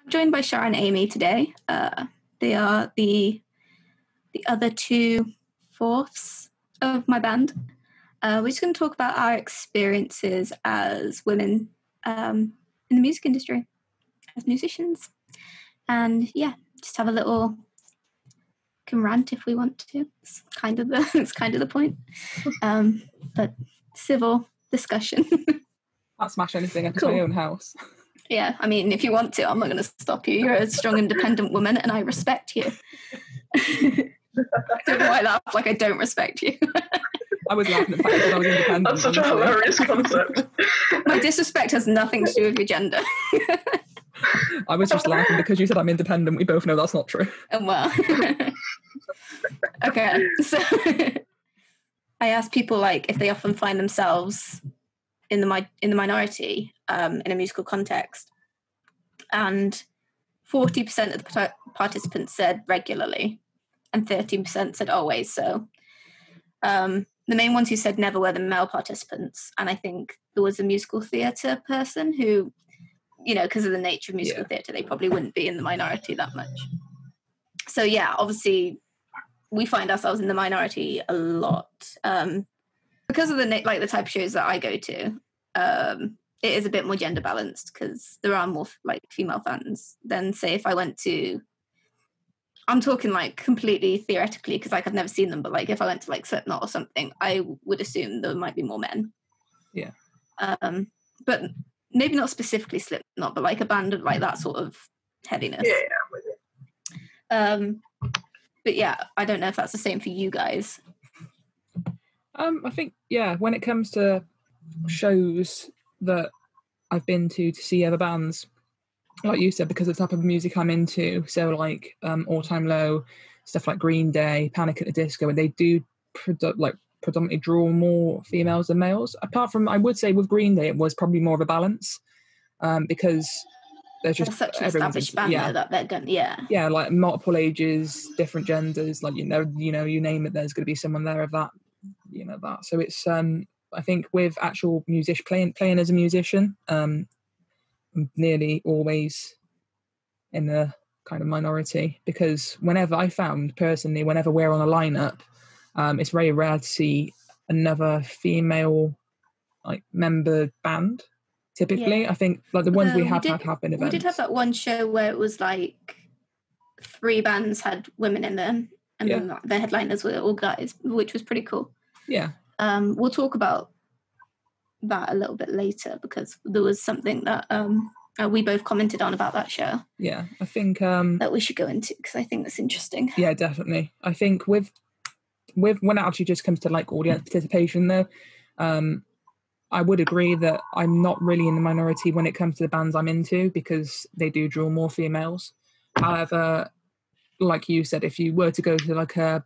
joined by Char and Amy today. They are the other 2/4 of my band. We're just going to talk about our experiences as women in the music industry, as musicians. And yeah, just have a little can rant if we want to. It's kind of the point. But civil discussion. I'll smash anything into my own house. Yeah, I mean, if you want to, I'm not going to stop you. You're a strong, independent woman, and I respect you. I don't know why I laugh like I don't respect you. I was laughing at the fact that I was independent. That's such a hilarious concept. My disrespect has nothing to do with your gender. I was just laughing because you said I'm independent. We both know that's not true. Well. Okay, so I asked people like if they often find themselves in the minority in a musical context, and 40% of the participants said regularly, and 13% said always. So the main ones who said never were the male participants, and I think there was a musical theatre person who, you know, because of the nature of musical theatre, they probably wouldn't be in the minority that much. So yeah, obviously we find ourselves in the minority a lot because of the the type of shows that I go to. It is a bit more gender balanced because there are more female fans than say if I went to. I'm talking completely theoretically because I've never seen them, but if I went to Slipknot or something, I would assume there might be more men. Yeah. But maybe not specifically Slipknot, but a band of that sort of heaviness. Yeah. But yeah, I don't know if that's the same for you guys. I think, when it comes to shows that I've been to see other bands, like you said, because of the type of music I'm into, so All Time Low, stuff like Green Day, Panic at the Disco, and they do predominantly draw more females than males. Apart from, I would say with Green Day, it was probably more of a balance because there's just such an established band though, that they're going multiple ages, different genders, you name it, there's going to be someone there of that, that. So it's I think with actual playing as a musician, I'm nearly always in the kind of minority, because whenever we're on a lineup, it's very rare to see another female member band. Typically, I think the ones we have had have been events. We did have that one show where it was 3 bands had women in them, and then the headliners were all guys, which was pretty cool. Yeah. We'll talk about that a little bit later because there was something that we both commented on about that show. Yeah, I think that we should go into because I think that's interesting. Yeah, definitely. I think with when it actually just comes to audience participation though, I would agree that I'm not really in the minority when it comes to the bands I'm into because they do draw more females. However, like you said, if you were to go to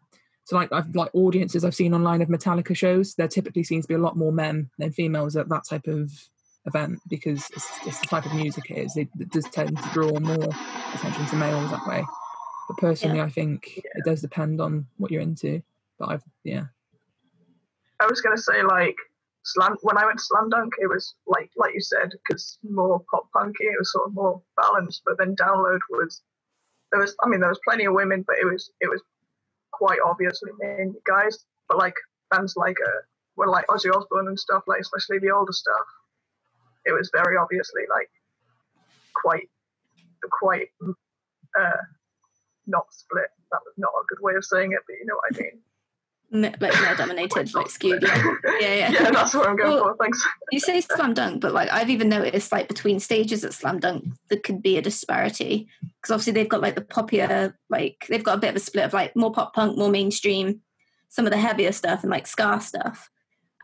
audiences I've seen online of Metallica shows, there typically seems to be a lot more men than females at that type of event because it's the type of music it is. It does tend to draw more attention to males that way. But personally, I think it does depend on what you're into. But I was going to say when I went to Slam Dunk, it was like you said, because more pop punky, it was sort of more balanced. But then Download there was plenty of women, but it was quite obviously mainly guys. But bands were Ozzy Osbourne and stuff, especially the older stuff, it was very obviously quite not split. That was not a good way of saying it, but you know what I mean. Male dominated, skewed. Yeah, that's what I'm going for. Thanks. You say Slam Dunk, but I've even noticed between stages at Slam Dunk there could be a disparity because obviously they've got the poppier, they've got a bit of a split of more pop punk, more mainstream, some of the heavier stuff and ska stuff.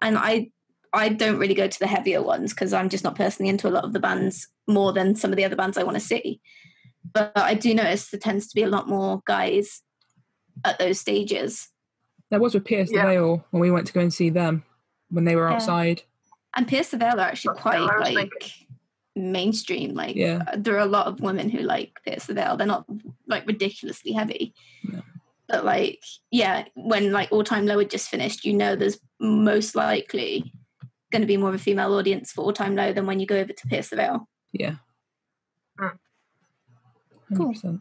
And I don't really go to the heavier ones because I'm just not personally into a lot of the bands more than some of the other bands I want to see. But I do notice there tends to be a lot more guys at those stages. There was with Pierce the Veil when we went to go and see them when they were outside. And Pierce the Veil are actually quite mainstream. There are a lot of women who like Pierce the Veil. They're not ridiculously heavy. No. But when All Time Low had just finished, there's most likely going to be more of a female audience for All Time Low than when you go over to Pierce the Veil. Yeah. 100%.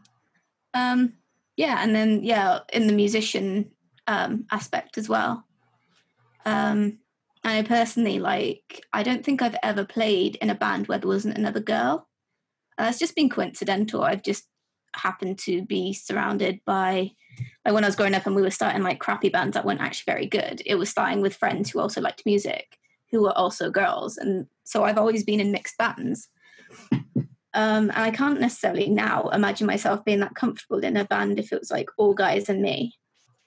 Yeah, and then in the musician aspect as well. I personally, like, I don't think I've ever played in a band where there wasn't another girl. It's just been coincidental. I've just happened to be surrounded by, like, when I was growing up and we were starting like crappy bands that weren't actually very good, it was starting with friends who also liked music, who were also girls. And so I've always been in mixed bands. And I can't necessarily now imagine myself being that comfortable in a band if it was like all guys and me.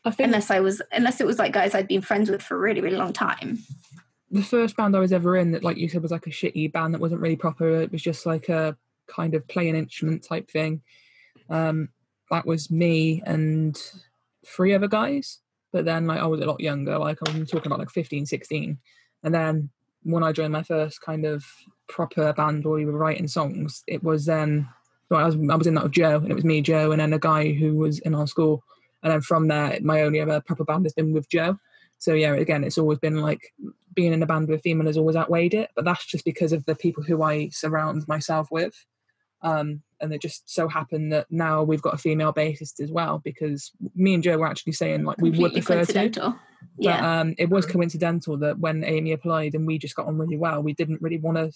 I think unless it was like guys I'd been friends with for a really, really long time. The first band I was ever in that, like you said, was like a shitty band that wasn't really proper. It was just like a kind of play an instrument type thing. That was me and 3 other guys. But then, like, I was a lot younger. Like, I was talking about like 15, 16. And then when I joined my first kind of proper band where we were writing songs, it was then I was in that with Joe, and it was me, Joe, and then a guy who was in our school. And then from there, my only other proper band has been with Joe. So yeah, again, it's always been like being in a band with female has always outweighed it. But that's just because of the people who I surround myself with. And it just so happened that now we've got a female bassist as well, because me and Joe were actually saying like we would prefer to. Yeah. But it was coincidental that when Amy applied and we just got on really well, we didn't really want to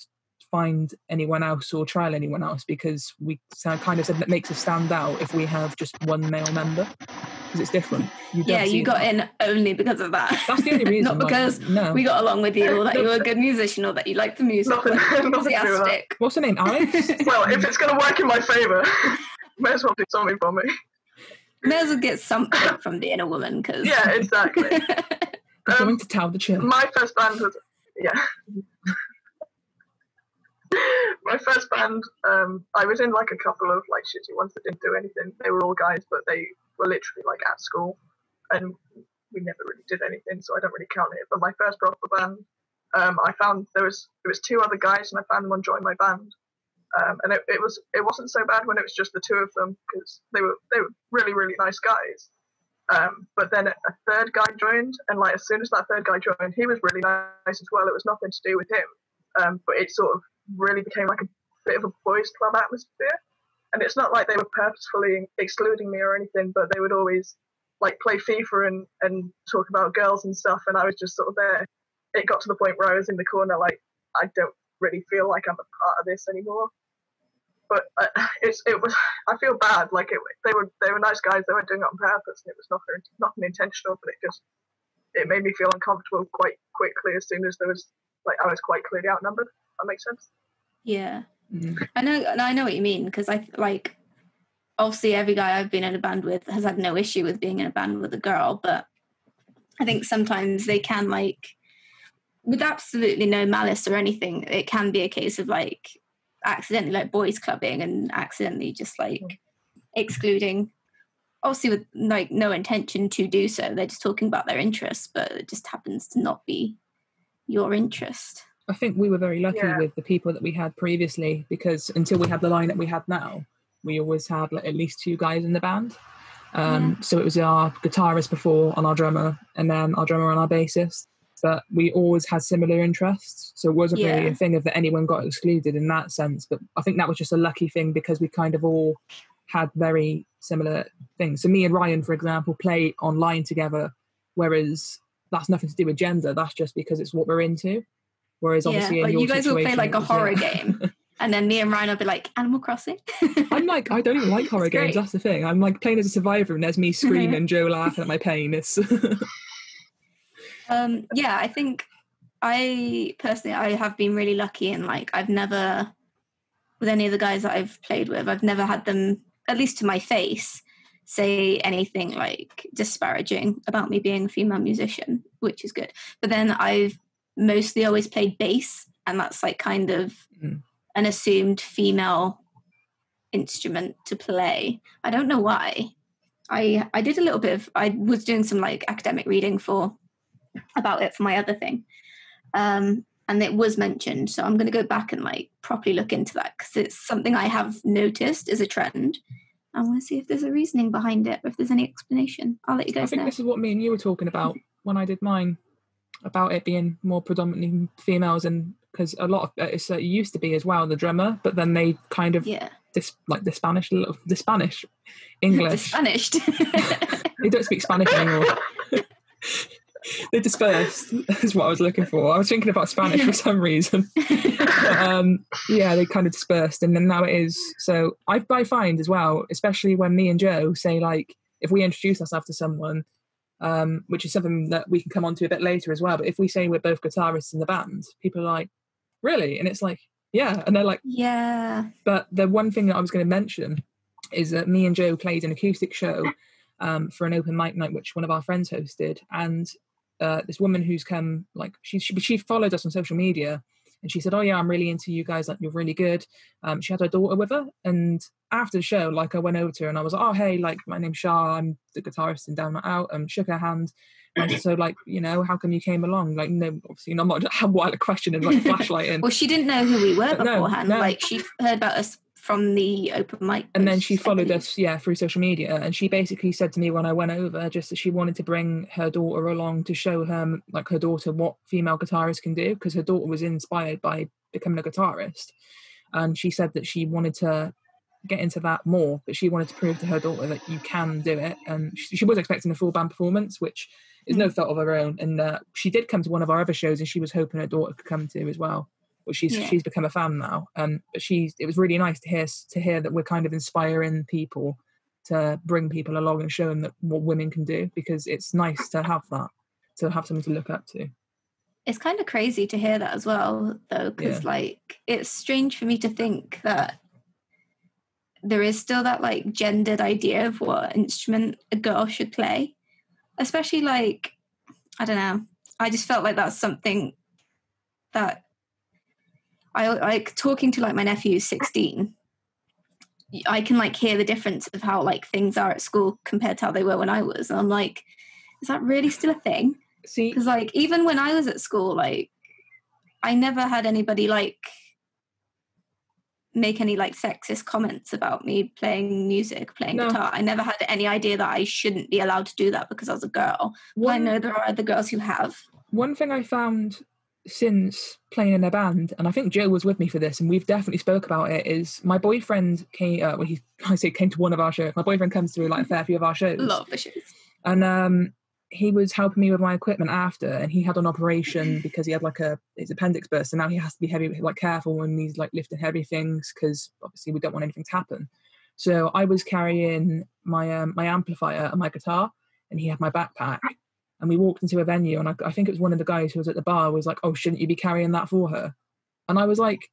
find anyone else or trial anyone else, because we kind of said that makes us stand out if we have just one male member, because it's different. You got in only because of that. That's the only reason. Not because we got along with you, or that you were a good musician, or that you liked the music. Enthusiastic. What's her name, Alex? Well, if it's going to work in my favour, may as well do something for me. May as well get something from being a woman, because... Yeah, exactly. I'm going to tell the truth. My first band was... Yeah. My first band, I was in like a couple of like shitty ones that didn't do anything. They were all guys, but they were literally like at school, and we never really did anything, so I don't really count it. But my first proper band, I found there was 2 other guys, and I found them on Join My Band, and it wasn't so bad when it was just the 2 of them, because they were really, really nice guys. But then a third guy joined, and like as soon as that third guy joined, he was really nice as well. It was nothing to do with him, but it sort of really became like a bit of a boys club atmosphere. And it's not like they were purposefully excluding me or anything, but they would always like play FIFA and talk about girls and stuff, and I was just sort of there. It got to the point where I was in the corner like, I don't really feel like I'm a part of this anymore. But it was, I feel bad, like they were nice guys, they weren't doing it on purpose, and it was nothing intentional, but it made me feel uncomfortable quite quickly as soon as I was quite clearly outnumbered. That makes sense. Yeah. I know what you mean, because I like, obviously every guy I've been in a band with has had no issue with being in a band with a girl, but I think sometimes they can, like, with absolutely no malice or anything, it can be a case of like accidentally like boys clubbing and accidentally just like excluding, obviously with like no intention to do so. They're just talking about their interests, but it just happens to not be your interest. I think we were very lucky with the people that we had previously, because until we had the line that we had now, we always had like at least 2 guys in the band. So it was our guitarist before and our drummer, and then our drummer and our bassist. But we always had similar interests, so it wasn't really a thing of that anyone got excluded in that sense. But I think that was just a lucky thing, because we kind of all had very similar things. So me and Ryan, for example, play online together, whereas that's nothing to do with gender. That's just because it's what we're into. Whereas obviously in your you guys will play like a horror game, and then me and Ryan will be like Animal Crossing. I'm like, I don't even like horror games. That's the thing. I'm like playing as a survivor, and there's me screaming, Joe laughing at my pain. It's I think I have been really lucky, and like I've never, with any of the guys that I've played with, I've never had them, at least to my face, say anything like disparaging about me being a female musician, which is good. But then I've mostly always played bass, and that's like kind of an assumed female instrument to play. I don't know why. I did a little bit of, I was doing some like academic reading about it for my other thing, and it was mentioned, so I'm going to go back and like properly look into that, because it's something I have noticed as a trend. I want to see if there's a reasoning behind it, or if there's any explanation. I'll let you guys know. I think this is what me and you were talking about when I did mine. about it being more predominantly females, and because a lot of it used to be as well the drummer, but then they kind of the Spanish English they don't speak Spanish anymore. They dispersed is what I was looking for. I was thinking about Spanish for some reason. But, they kind of dispersed, and then now it is. So I find as well, especially when me and Joe say, like, if we introduce ourselves to someone, which is something that we can come on to a bit later as well, but if we say we're both guitarists in the band, people are like, really? And it's like, yeah. And they're like, yeah. But the one thing that I was going to mention is that me and Joe played an acoustic show for an open mic night, which one of our friends hosted. And this woman who's come, like, she followed us on social media, and she said, oh yeah, I'm really into you guys, like, you're really good. She had her daughter with her, and after the show, like, I went over to her and I was like, oh hey, like, my name's Char, I'm the guitarist in Down Not Out, and shook her hand. And so, like, you know, how come you came along? Like, no, obviously I'm not a question and like a flashlight in. Well, she didn't know who we were beforehand. No. Like, she heard about us from the open mic, and then she followed us through social media, and she basically said to me when I went over just that she wanted to bring her daughter along to show her, like, her daughter what female guitarists can do, because her daughter was inspired by becoming a guitarist, and she said that she wanted to get into that more, but she wanted to prove to her daughter that you can do it. And she was expecting a full band performance, which is no fault of her own, and she did come to one of our other shows, and she was hoping her daughter could come to as well. But she's become a fan now. But it was really nice to hear that we're kind of inspiring people to bring people along and show them that what women can do, because it's nice to have that, to have something to look up to. It's kind of crazy to hear that as well, though, because like, it's strange for me to think that there is still that, like, gendered idea of what instrument a girl should play, especially, like, I don't know, I just felt like that's something that I like, talking to, like, my nephew who's 16. I can, like, hear the difference of how, like, things are at school compared to how they were when I was, and I'm like, is that really still a thing? See, because, like, even when I was at school, like, I never had anybody, like, make any, like, sexist comments about me playing guitar. I never had any idea that I shouldn't be allowed to do that because I was a girl. I know there are other girls who have. One thing I found since playing in a band, and I think Joe was with me for this, and we've definitely spoke about it, is my boyfriend came came to one of our shows. My boyfriend comes to, like, a fair few of our shows. Love the shows. And he was helping me with my equipment after, and he had an operation because he had, like, his appendix burst, and now he has to be careful when he's, like, lifting heavy things, because obviously we don't want anything to happen. So I was carrying my my amplifier and my guitar, and he had my backpack. And we walked into a venue, and I think it was one of the guys who was at the bar was like, oh, shouldn't you be carrying that for her? And I was like,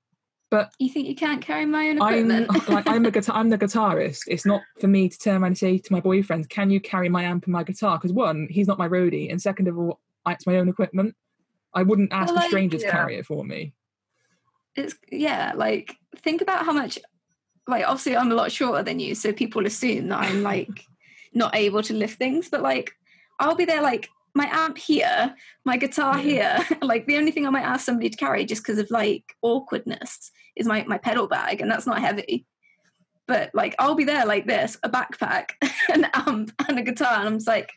but you think you can't carry my own equipment? I'm the guitarist. It's not for me to turn around and say to my boyfriend, can you carry my amp and my guitar? Because one, he's not my roadie, and second of all, it's my own equipment. I wouldn't ask a stranger to carry it for me. It's like, think about how much, like, obviously I'm a lot shorter than you, so people assume that I'm, like, not able to lift things, but, like, I'll be there, like, my amp here, my guitar here. Like, the only thing I might ask somebody to carry just because of, like, awkwardness is my pedal bag, and that's not heavy. But, like, I'll be there like this, a backpack, an amp, and a guitar, and I'm just like,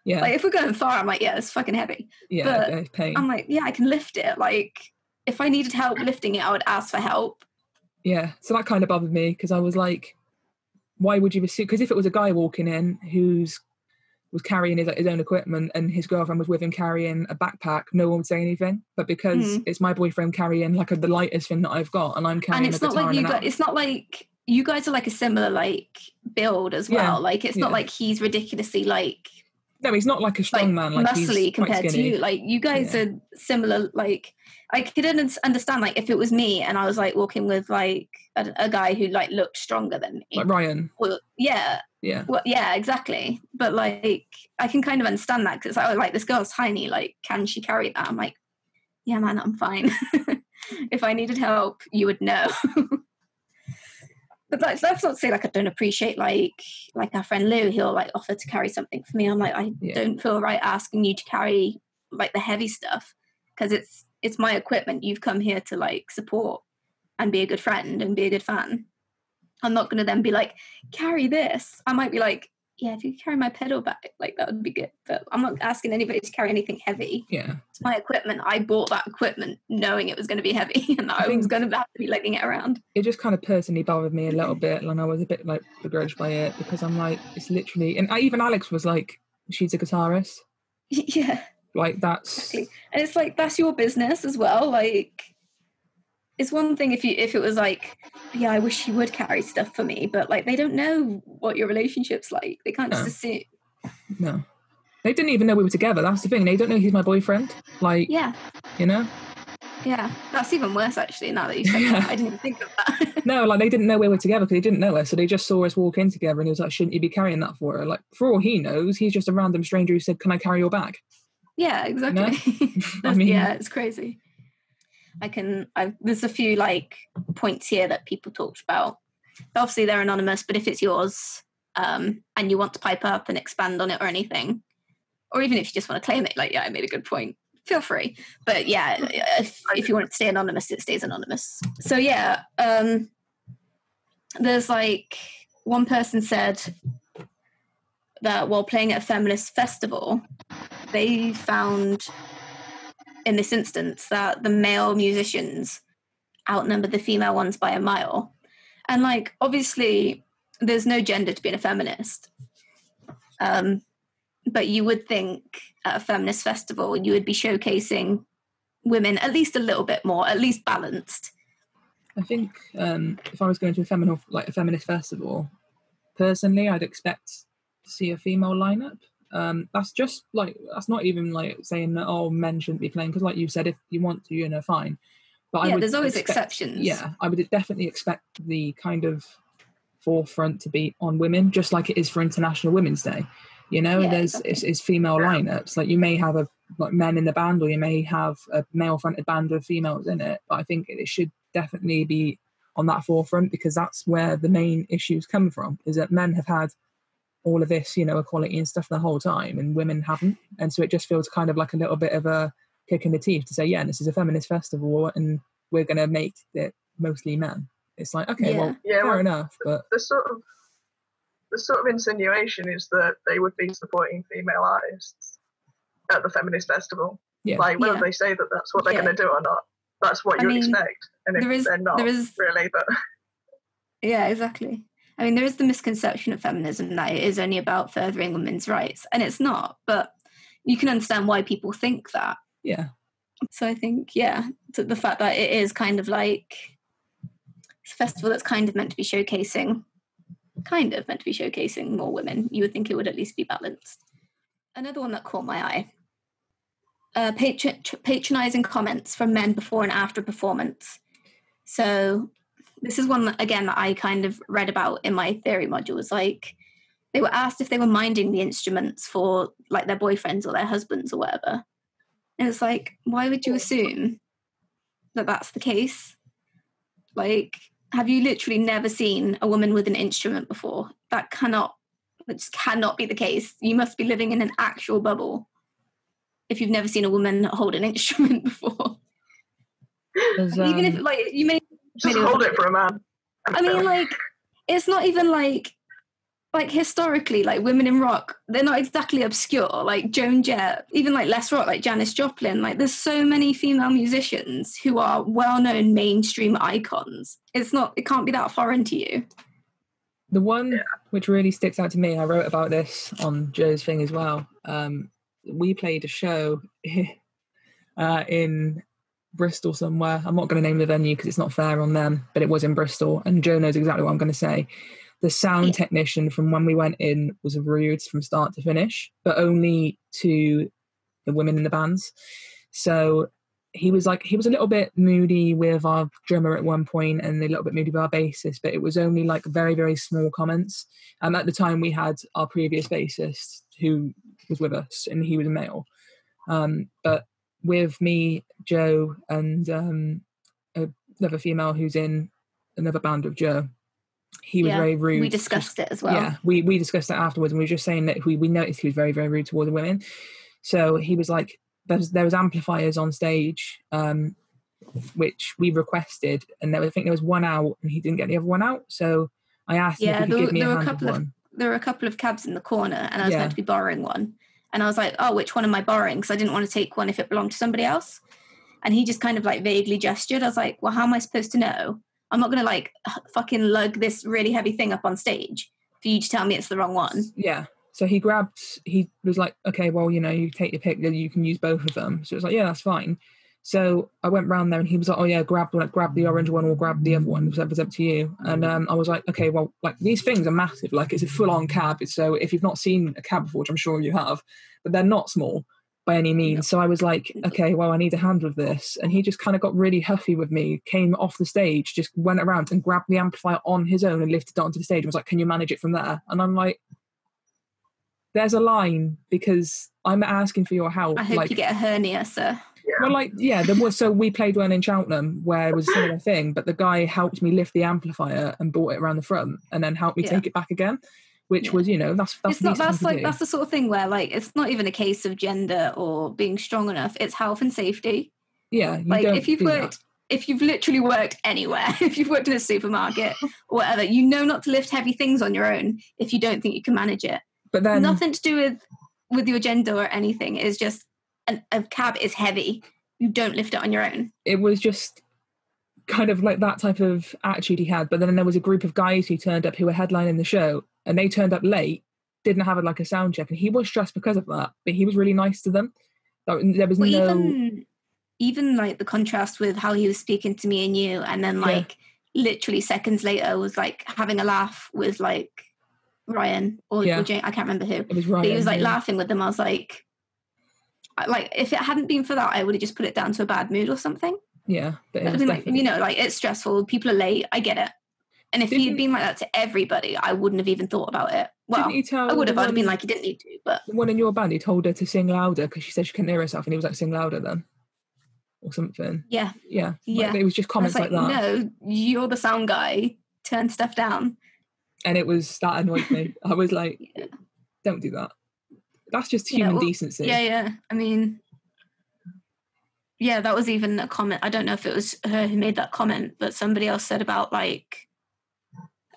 like, if we're going far, I'm like, yeah, it's fucking heavy. Yeah, it's pain. I'm like, yeah, I can lift it. Like, if I needed help lifting it, I would ask for help. Yeah, so that kind of bothered me, because I was like, why would you assume? Because if it was a guy walking in who's was carrying his own equipment, and his girlfriend was with him carrying a backpack, no one would say anything. But because it's my boyfriend carrying, like, the lightest thing that I've got, and I'm carrying, and it's not like it's not like you guys are, like, a similar, like, build as well. Like, it's not like he's ridiculously, like, no, he's not like a strong man, like, muscly he's compared to you. Like, you guys are similar. Like, I could understand, like, if it was me and I was, like, walking with, like, a guy who, like, looked stronger than me, like Ryan. Well, well, yeah, exactly. But, like, I can kind of understand that, because it's like, this girl's tiny, like, can she carry that? I'm like, yeah, man, I'm fine. If I needed help, you would know. But, like, that's not to say, like, I don't appreciate, like our friend Lou, he'll, like, offer to carry something for me. I'm like, I don't feel right asking you to carry, like, the heavy stuff, because it's my equipment. You've come here to, like, support and be a good friend and be a good fan. I'm not going to then be like, carry this. I might be like, yeah, if you could carry my pedal back, like that would be good. But I'm not asking anybody to carry anything heavy. Yeah. It's my equipment. I bought that equipment knowing it was going to be heavy and I was going to have to be lugging it around. It just kind of personally bothered me a little bit, and I was a bit like begrudged by it, because I'm like, it's literally, and even Alex was like, she's a guitarist. Yeah. Like, that's... Exactly. And it's like, that's your business as well. Like, it's one thing if it was like, yeah, I wish you would carry stuff for me, but like, they don't know what your relationship's like. They can't just assume. No. They didn't even know we were together. That's the thing. They don't know he's my boyfriend. Like, yeah. You know? Yeah. That's even worse, actually, now that you said that. I didn't even think of that. No, like, they didn't know we were together because they didn't know us. So they just saw us walk in together, and he was like, shouldn't you be carrying that for her? Like, for all he knows, he's just a random stranger who said, can I carry your bag? Yeah, exactly. You know? I mean, yeah, it's crazy. There's a few like points here that people talked about. Obviously they're anonymous, but if it's yours and you want to pipe up and expand on it or anything, or even if you just want to claim it, like, yeah, I made a good point, feel free. But yeah, if you want it to stay anonymous, it stays anonymous. So yeah, there's like one person said that while playing at a feminist festival, they found in this instance that the male musicians outnumber the female ones by a mile. And like, obviously there's no gender to being a feminist. But you would think at a feminist festival, you would be showcasing women at least a little bit more, at least balanced. I think if I was going to a feminist festival, personally, I'd expect to see a female lineup. That's just like, that's not even like saying that, oh, men shouldn't be playing, because like you said, if you want to, you know, fine. But yeah, there's always exceptions. Yeah, I would definitely expect the kind of forefront to be on women, just like it is for International Women's Day. You know, Yeah, there's exactly. it's female lineups. Like, you may have like men in the band, or you may have a male-fronted band with females in it. But I think it should definitely be on that forefront, because that's where the main issues come from. Is that men have had all of this, you know, equality and stuff the whole time, and women haven't. And so it just feels kind of like a little bit of a kick in the teeth to say, yeah, this is a feminist festival and we're going to make it mostly men. It's like, okay, fair enough. But the sort of insinuation is that they would be supporting female artists at the feminist festival. Yeah. Like, whether they say that that's what they're going to do or not, that's what you expect. And if they're not, really, but... Yeah, exactly. I mean, there is the misconception of feminism that it is only about furthering women's rights, and it's not, but you can understand why people think that. Yeah. So I think, yeah, the fact that it is kind of like it's a festival that's kind of meant to be showcasing more women, you would think it would at least be balanced. Another one that caught my eye, patronizing comments from men before and after performance. So this is one that, again, that I kind of read about in my theory modules. Like, they were asked if they were minding the instruments for like their boyfriends or their husbands or whatever. And it's like, why would you assume that that's the case? Like, have you literally never seen a woman with an instrument before? That just cannot be the case. You must be living in an actual bubble if you've never seen a woman hold an instrument before. Even if, like, you may just hold it for a man. I mean, like, it's not even like historically, like, women in rock, they're not exactly obscure. Like Joan Jett, even like less rock, like Janis Joplin. Like, there's so many female musicians who are well-known mainstream icons. It can't be that foreign to you. The one which really sticks out to me, I wrote about this on Joe's thing as well. We played a show in Bristol somewhere. I'm not going to name the venue because it's not fair on them, but it was in Bristol, and Joe knows exactly what I'm going to say. The sound technician from when we went in was rude from start to finish, but only to the women in the bands. So he was a little bit moody with our drummer at one point and a little bit moody with our bassist, but it was only like very, very small comments. At the time we had our previous bassist who was with us, and he was a male. But with me, Joe, and another female who's in another band with Joe, he was very rude. We discussed it as well. Yeah, we discussed it afterwards, and we were just saying that we noticed he was very, very rude towards the women. So he was like, there was amplifiers on stage, which we requested, and I think there was one out, and he didn't get the other one out. So I asked him if he could give me a hand with one. there were a couple of cabs in the corner, and I was Yeah. meant to be borrowing one. And I was like, oh, which one am I borrowing? Because I didn't want to take one if it belonged to somebody else. And he just kind of like vaguely gestured. I was like, well, how am I supposed to know? I'm not going to like fucking lug this really heavy thing up on stage for you to tell me it's the wrong one. Yeah. So he was like, okay, well, you know, you take your pick, you can use both of them. So it was like, yeah, that's fine. So I went round there and he was like, oh yeah, grab the orange one or grab the other one. It was up to you. And I was like, okay, well, like these things are massive. Like it's a full-on cab. So if you've not seen a cab before, which I'm sure you have, but they're not small by any means. No. So I was like, okay, well, I need a hand with this. And he just kind of got really huffy with me, came off the stage, just went around and grabbed the amplifier on his own and lifted it onto the stage and was like, can you manage it from there? And I'm like, there's a line, because I'm asking for your help. I hope you get a hernia, sir. Yeah. Well, like, yeah, so we played one in Cheltenham where it was a similar thing, but the guy helped me lift the amplifier and brought it around the front and then helped me take it back again, which was, you know, that's the sort of thing where, like, it's not even a case of gender or being strong enough. It's health and safety. Yeah. Like, if you've literally worked anywhere, if you've worked in a supermarket or whatever, you know not to lift heavy things on your own if you don't think you can manage it. But then nothing to do with your gender or anything. It's just a cab is heavy. You don't lift it on your own. It was just kind of like that type of attitude he had. But then there was a group of guys who turned up who were headlining the show, and they turned up late, didn't have like a sound check, and he was stressed because of that. But he was really nice to them. There was even like the contrast with how he was speaking to me and you, and then like literally seconds later was like having a laugh with like Ryan or Jane, I can't remember who. It was Ryan. But he was like laughing with them. I was like if it hadn't been for that, I would have just put it down to a bad mood or something. Yeah, but it was like, you know, like it's stressful. People are late. I get it. And if he had been like that to everybody, I wouldn't have even thought about it. Well, I would have. I'd have been like, he didn't need to. But the one in your band, he told her to sing louder because she said she couldn't hear herself, and he was like, "Sing louder, then," or something. Yeah. Like, it was just comments like that. No, you're the sound guy. Turn stuff down. And that annoyed me. I was like, don't do that. That's just human decency. Yeah. I mean, that was even a comment. I don't know if it was her who made that comment, but somebody else said about like,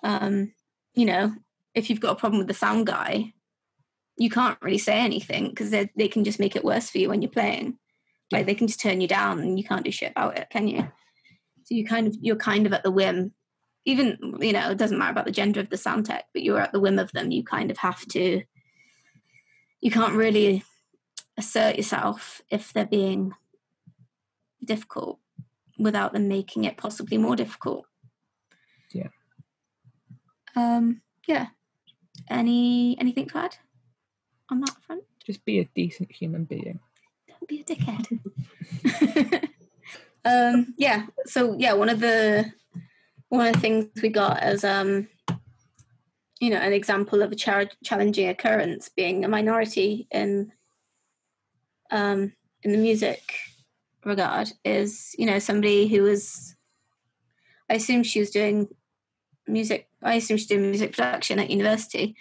you know, if you've got a problem with the sound guy, you can't really say anything because they can just make it worse for you when you're playing. Yeah. Like they can just turn you down and you can't do shit about it, can you? So you're kind of at the whim. Even, you know, it doesn't matter about the gender of the sound tech, but you're at the whim of them. You kind of have to, you can't really assert yourself if they're being difficult without them making it possibly more difficult. Yeah. Anything to add on that front? Just be a decent human being. Don't be a dickhead. So one of the things we got as you know, an example of a challenging occurrence being a minority in the music regard is, you know, somebody who was, I assume she's doing music production at university.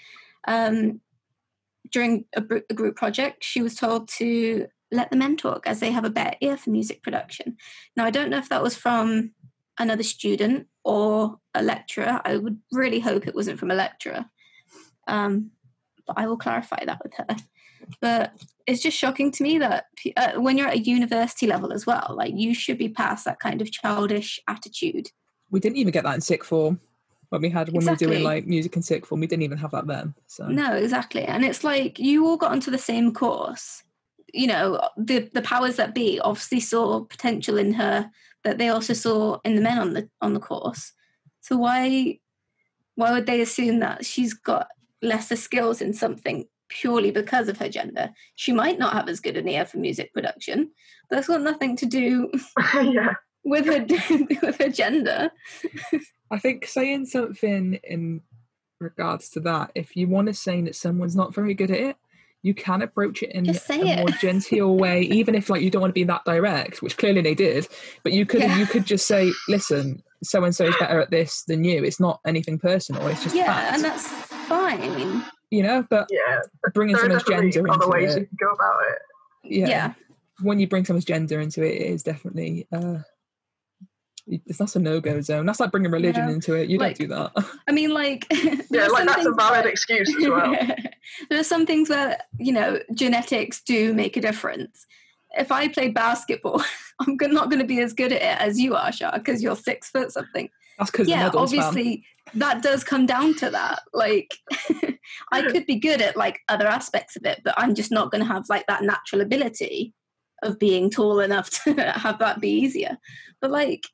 During a group project, she was told to let the men talk as they have a better ear for music production. Now, I don't know if that was from another student or a lecturer. I would really hope it wasn't from a lecturer. But I will clarify that with her. But it's just shocking to me that when you're at a university level as well, like you should be past that kind of childish attitude. We didn't even get that in sixth form. When we were doing like music in sixth form, we didn't even have that then. So no, exactly. And it's like you all got onto the same course. You know, the powers that be obviously saw potential in her that they also saw in the men on the course. So why would they assume that she's got lesser skills in something purely because of her gender? She might not have as good an ear for music production. But that's got nothing to do with her gender. I think saying something in regards to that, if you want to say that someone's not very good at it, you can approach it in a more genteel way, even if like you don't want to be that direct, which clearly they did. But you could just say, listen, so and so is better at this than you. It's not anything personal. It's just fact. And that's fine. I mean, you know, but bringing someone's gender into ways it, you can go about it. Yeah. When you bring someone's gender into it, it is definitely That's a no-go zone. That's like bringing religion into it. You like, don't do that. I mean, like, yeah, like that's a valid excuse as well. There are some things where, you know, genetics do make a difference. If I play basketball, I'm not going to be as good at it as you are, Char, because you're 6 foot something. That's because obviously that does come down to that. Like, I could be good at like other aspects of it, but I'm just not going to have like that natural ability of being tall enough to have that be easier. But like,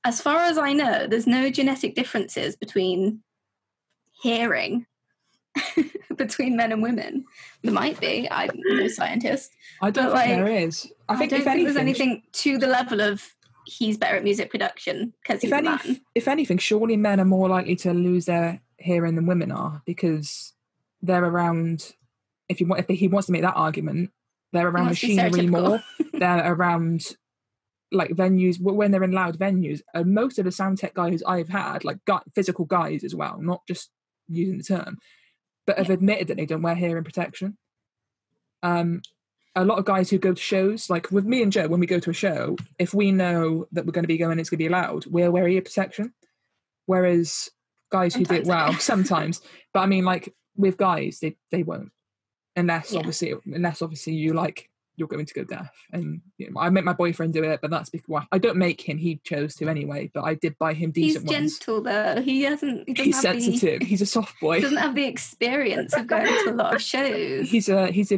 as far as I know, there's no genetic differences between hearing between men and women. There might be. I'm no scientist. I don't think there is. I think don't think there's anything to the level of he's better at music production because he's a man. If anything, surely men are more likely to lose their hearing than women are, because they're around. If he wants to make that argument, they're around machinery more. They're around like venues when they're in loud venues. And most of the sound tech guys I've had, like physical guys as well, not just using the term, but have admitted that they don't wear hearing protection. A lot of guys who go to shows, like with me and Joe, when we go to a show, if we know that we're going to be going, it's going to be loud, we'll wear ear protection. Whereas guys who do it well, sometimes, but I mean, like with guys, they won't, unless obviously you like you're going to go deaf. And you know, I made my boyfriend do it, but that's because I don't make him. He chose to anyway, but I did buy him decent ones. He's gentle though. He's sensitive. He's a soft boy. He doesn't have the experience of going to a lot of shows.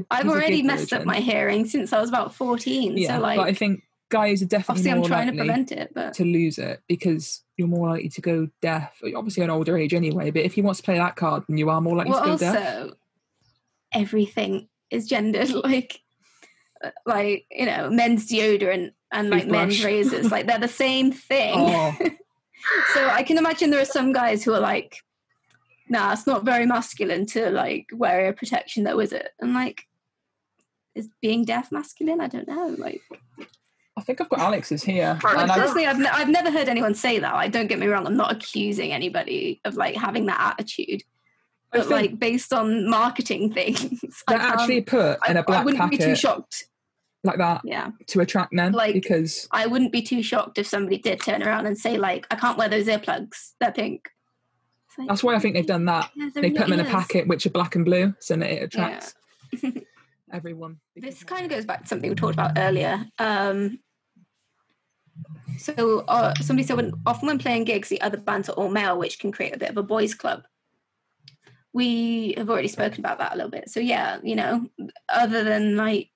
I've already messed up my hearing since I was about 14. Yeah, so like, but I think guys are definitely more I'm trying likely to prevent it, but to lose it because you're more likely to go deaf. Obviously, an older age anyway. But if he wants to play that card, then you are more likely to go deaf. Also, everything is gendered. Like, you know, men's deodorant and like men's razors, like they're the same thing. Oh. So I can imagine there are some guys who are like, nah, it's not very masculine to like wear ear protection though, is it? And like, is being deaf masculine? I don't know. Like, I think I've got Alex's here. Honestly, I've never heard anyone say that. Like, don't get me wrong, I'm not accusing anybody of like having that attitude. But like based on marketing things, they're actually put in a black packet. I wouldn't be too shocked like that. Yeah, to attract men. Like, because I wouldn't be too shocked if somebody did turn around and say like, I can't wear those earplugs. They're pink. Like, that's why I think they've done that. Yeah, they put them in a packet which are black and blue, so that it attracts everyone. This kind of goes back to something we talked about earlier. So somebody said often when playing gigs, the other bands are all male, which can create a bit of a boys' club. We have already spoken about that a little bit. So yeah, you know, other than like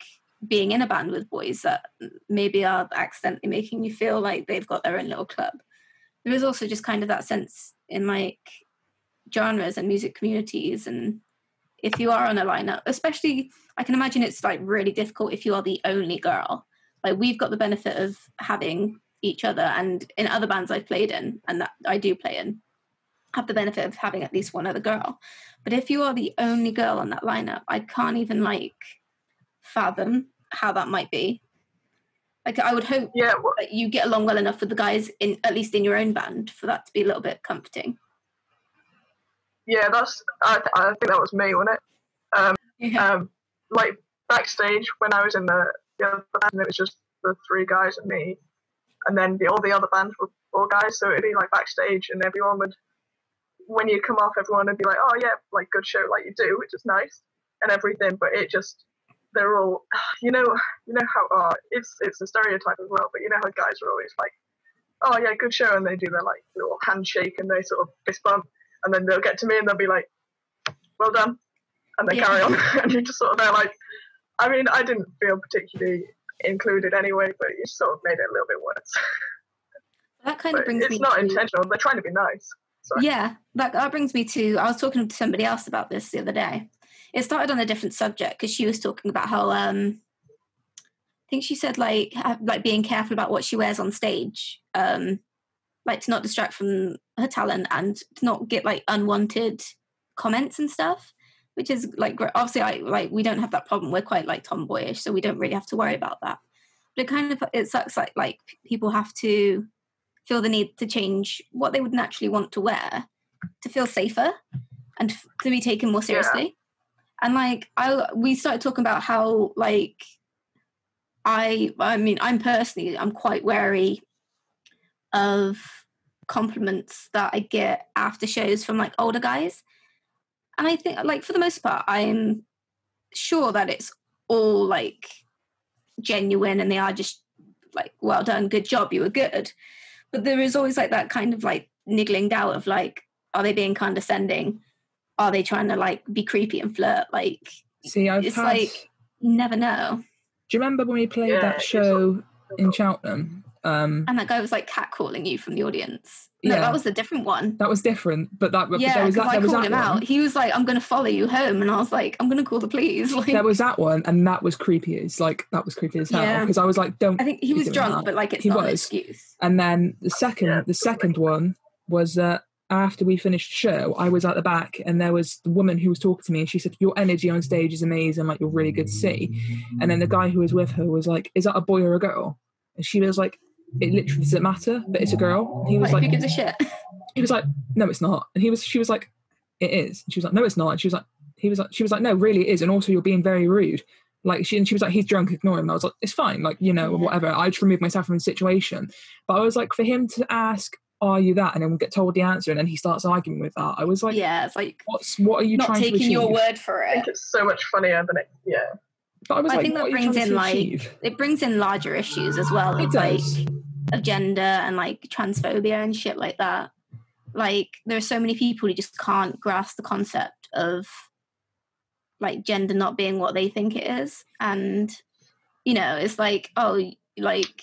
being in a band with boys that maybe are accidentally making you feel like they've got their own little club, there is also just kind of that sense in like genres and music communities. And if you are on a lineup, especially, I can imagine it's like really difficult if you are the only girl. Like we've got the benefit of having each other, and in other bands I've played in and that I do play in, have the benefit of having at least one other girl. But if you are the only girl on that lineup, I can't even like fathom how that might be. Like I would hope that you get along well enough with the guys in at least in your own band for that to be a little bit comforting. Yeah, I think that was me, wasn't it? Like backstage when I was in the other band, it was just the 3 guys and me, and then all the other bands were 4 guys. So it'd be like backstage, and everyone would, when you come off, everyone would be like, "Oh yeah, like good show, like you do," which is nice and everything. But it just, they're all, you know how it's a stereotype as well. But you know how guys are always like, "Oh yeah, good show," and they do their like little handshake and they sort of fist bump, and then they'll get to me and they'll be like, "Well done," and they carry on, and you're just sort of there like, I mean, I didn't feel particularly included anyway, but you sort of made it a little bit worse. That kind of brings me. It's not intentional. They're trying to be nice. So. Yeah, that brings me to. I was talking to somebody else about this the other day. It started on a different subject because she was talking about how I think she said like being careful about what she wears on stage, like to not distract from her talent and to not get like unwanted comments and stuff. Which is like obviously we don't have that problem. We're quite like tomboyish, so we don't really have to worry about that. But it sucks like people have to feel the need to change what they would naturally want to wear to feel safer and to be taken more seriously. Yeah. And like we started talking about how like I mean I'm quite wary of compliments that I get after shows from like older guys. And I think like for the most part, I'm sure that it's all like genuine and they are just like, well done, good job, you were good. But there is always like that kind of like niggling doubt of like, are they being condescending? Are they trying to like be creepy and flirt? Like, See, like, you never know. Do you remember when we played that show in Cheltenham? And that guy was like catcalling you from the audience. No, that was a different one. That was different, but that yeah, there was that. I There was called that him one. out. He was like, "I'm going to follow you home," and I was like, "I'm going to call the police." Like, there was that one, and that was creepy. It's like that was creepy as hell because I was like, "Don't." I think he was drunk, but like it's not an excuse. And then the second one was that after we finished the show, I was at the back, and there was the woman who was talking to me, and she said, "Your energy on stage is amazing. Like you're really good to see." And then the guy who was with her was like, "Is that a boy or a girl?" And she was like, "It literally doesn't matter, but it's a girl." And he was like, "Who gives a shit?" He was like, "No, it's not." And she was like, "It is." And she was like, "No, it's not." And she was like, "No, really it is. And also you're being very rude." Like she was like, "He's drunk, ignore him." And I was like, "It's fine. Like, whatever." I just removed myself from the situation. But I was like, for him to ask, "Are you that?" and then get told the answer, and then he starts arguing with that. I was like, yeah, it's like, what are you not trying to achieve? taking your word for it. I think it's so much funnier than it. Yeah. But I think that brings in like it brings in larger issues as well. It does. Like of gender and like transphobia and shit like that. Like there are so many people who just can't grasp the concept of like gender not being what they think it is, and it's like, oh, like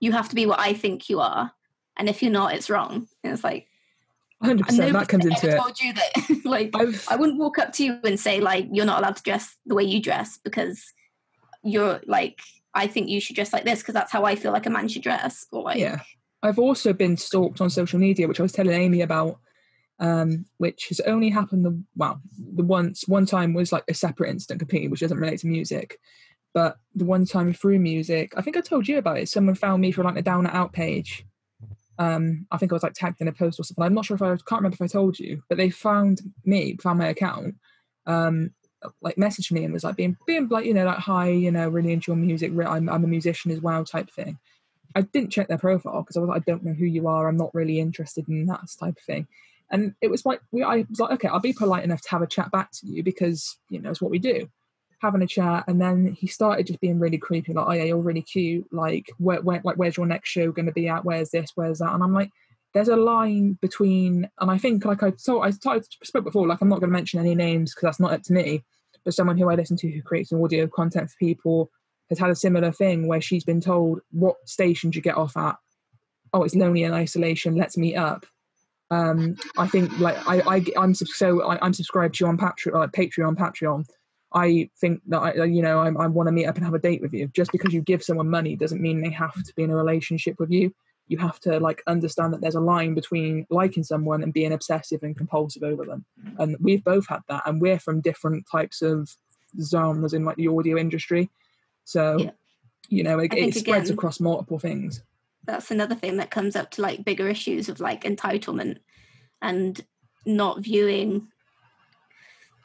you have to be what I think you are, and if you're not, it's wrong. And it's like 100% that comes into it. I told you that like I wouldn't walk up to you and say like you're not allowed to dress the way you dress because you're like, I think you should dress like this because that's how I feel like a man should dress. Or like, yeah, I've also been stalked on social media, which I was telling Amy about, which has only happened one time was like a separate incident completely, which doesn't relate to music. But the one time through music, I think I told you about it. Someone found me for like a Down and Out page. I think I was like tagged in a post or something. I'm not sure I can't remember if I told you, but they found my account, like messaged me and was like being like, like, "Hi, really into your music. I'm a musician as well," type thing. I didn't check their profile because I was like, "I don't know who you are. I'm not really interested in that type of thing." And it was like, I was like, "Okay, I'll be polite enough to have a chat back to you because, it's what we do." Having a chat, and then he started just being really creepy, like, "Oh yeah, you're really cute. Like, where's your next show going to be at? Where's this? Where's that?" And I'm like, there's a line between, and I think like I spoke before, like I'm not going to mention any names because that's not up to me, but someone who I listen to who creates audio content for people has had a similar thing where she's been told, "What station do you get off at?" "Oh, it's Lonely in Isolation. Let's meet up." I think like I'm subscribed to you on Patreon. I think that I want to meet up and have a date with you. Just because you give someone money doesn't mean they have to be in a relationship with you. You have to like understand that there's a line between liking someone and being obsessive and compulsive over them. And we've both had that, and we're from different types of genres in like the audio industry. So, it spreads across multiple things. That's another thing that comes up to like bigger issues of like entitlement and not viewing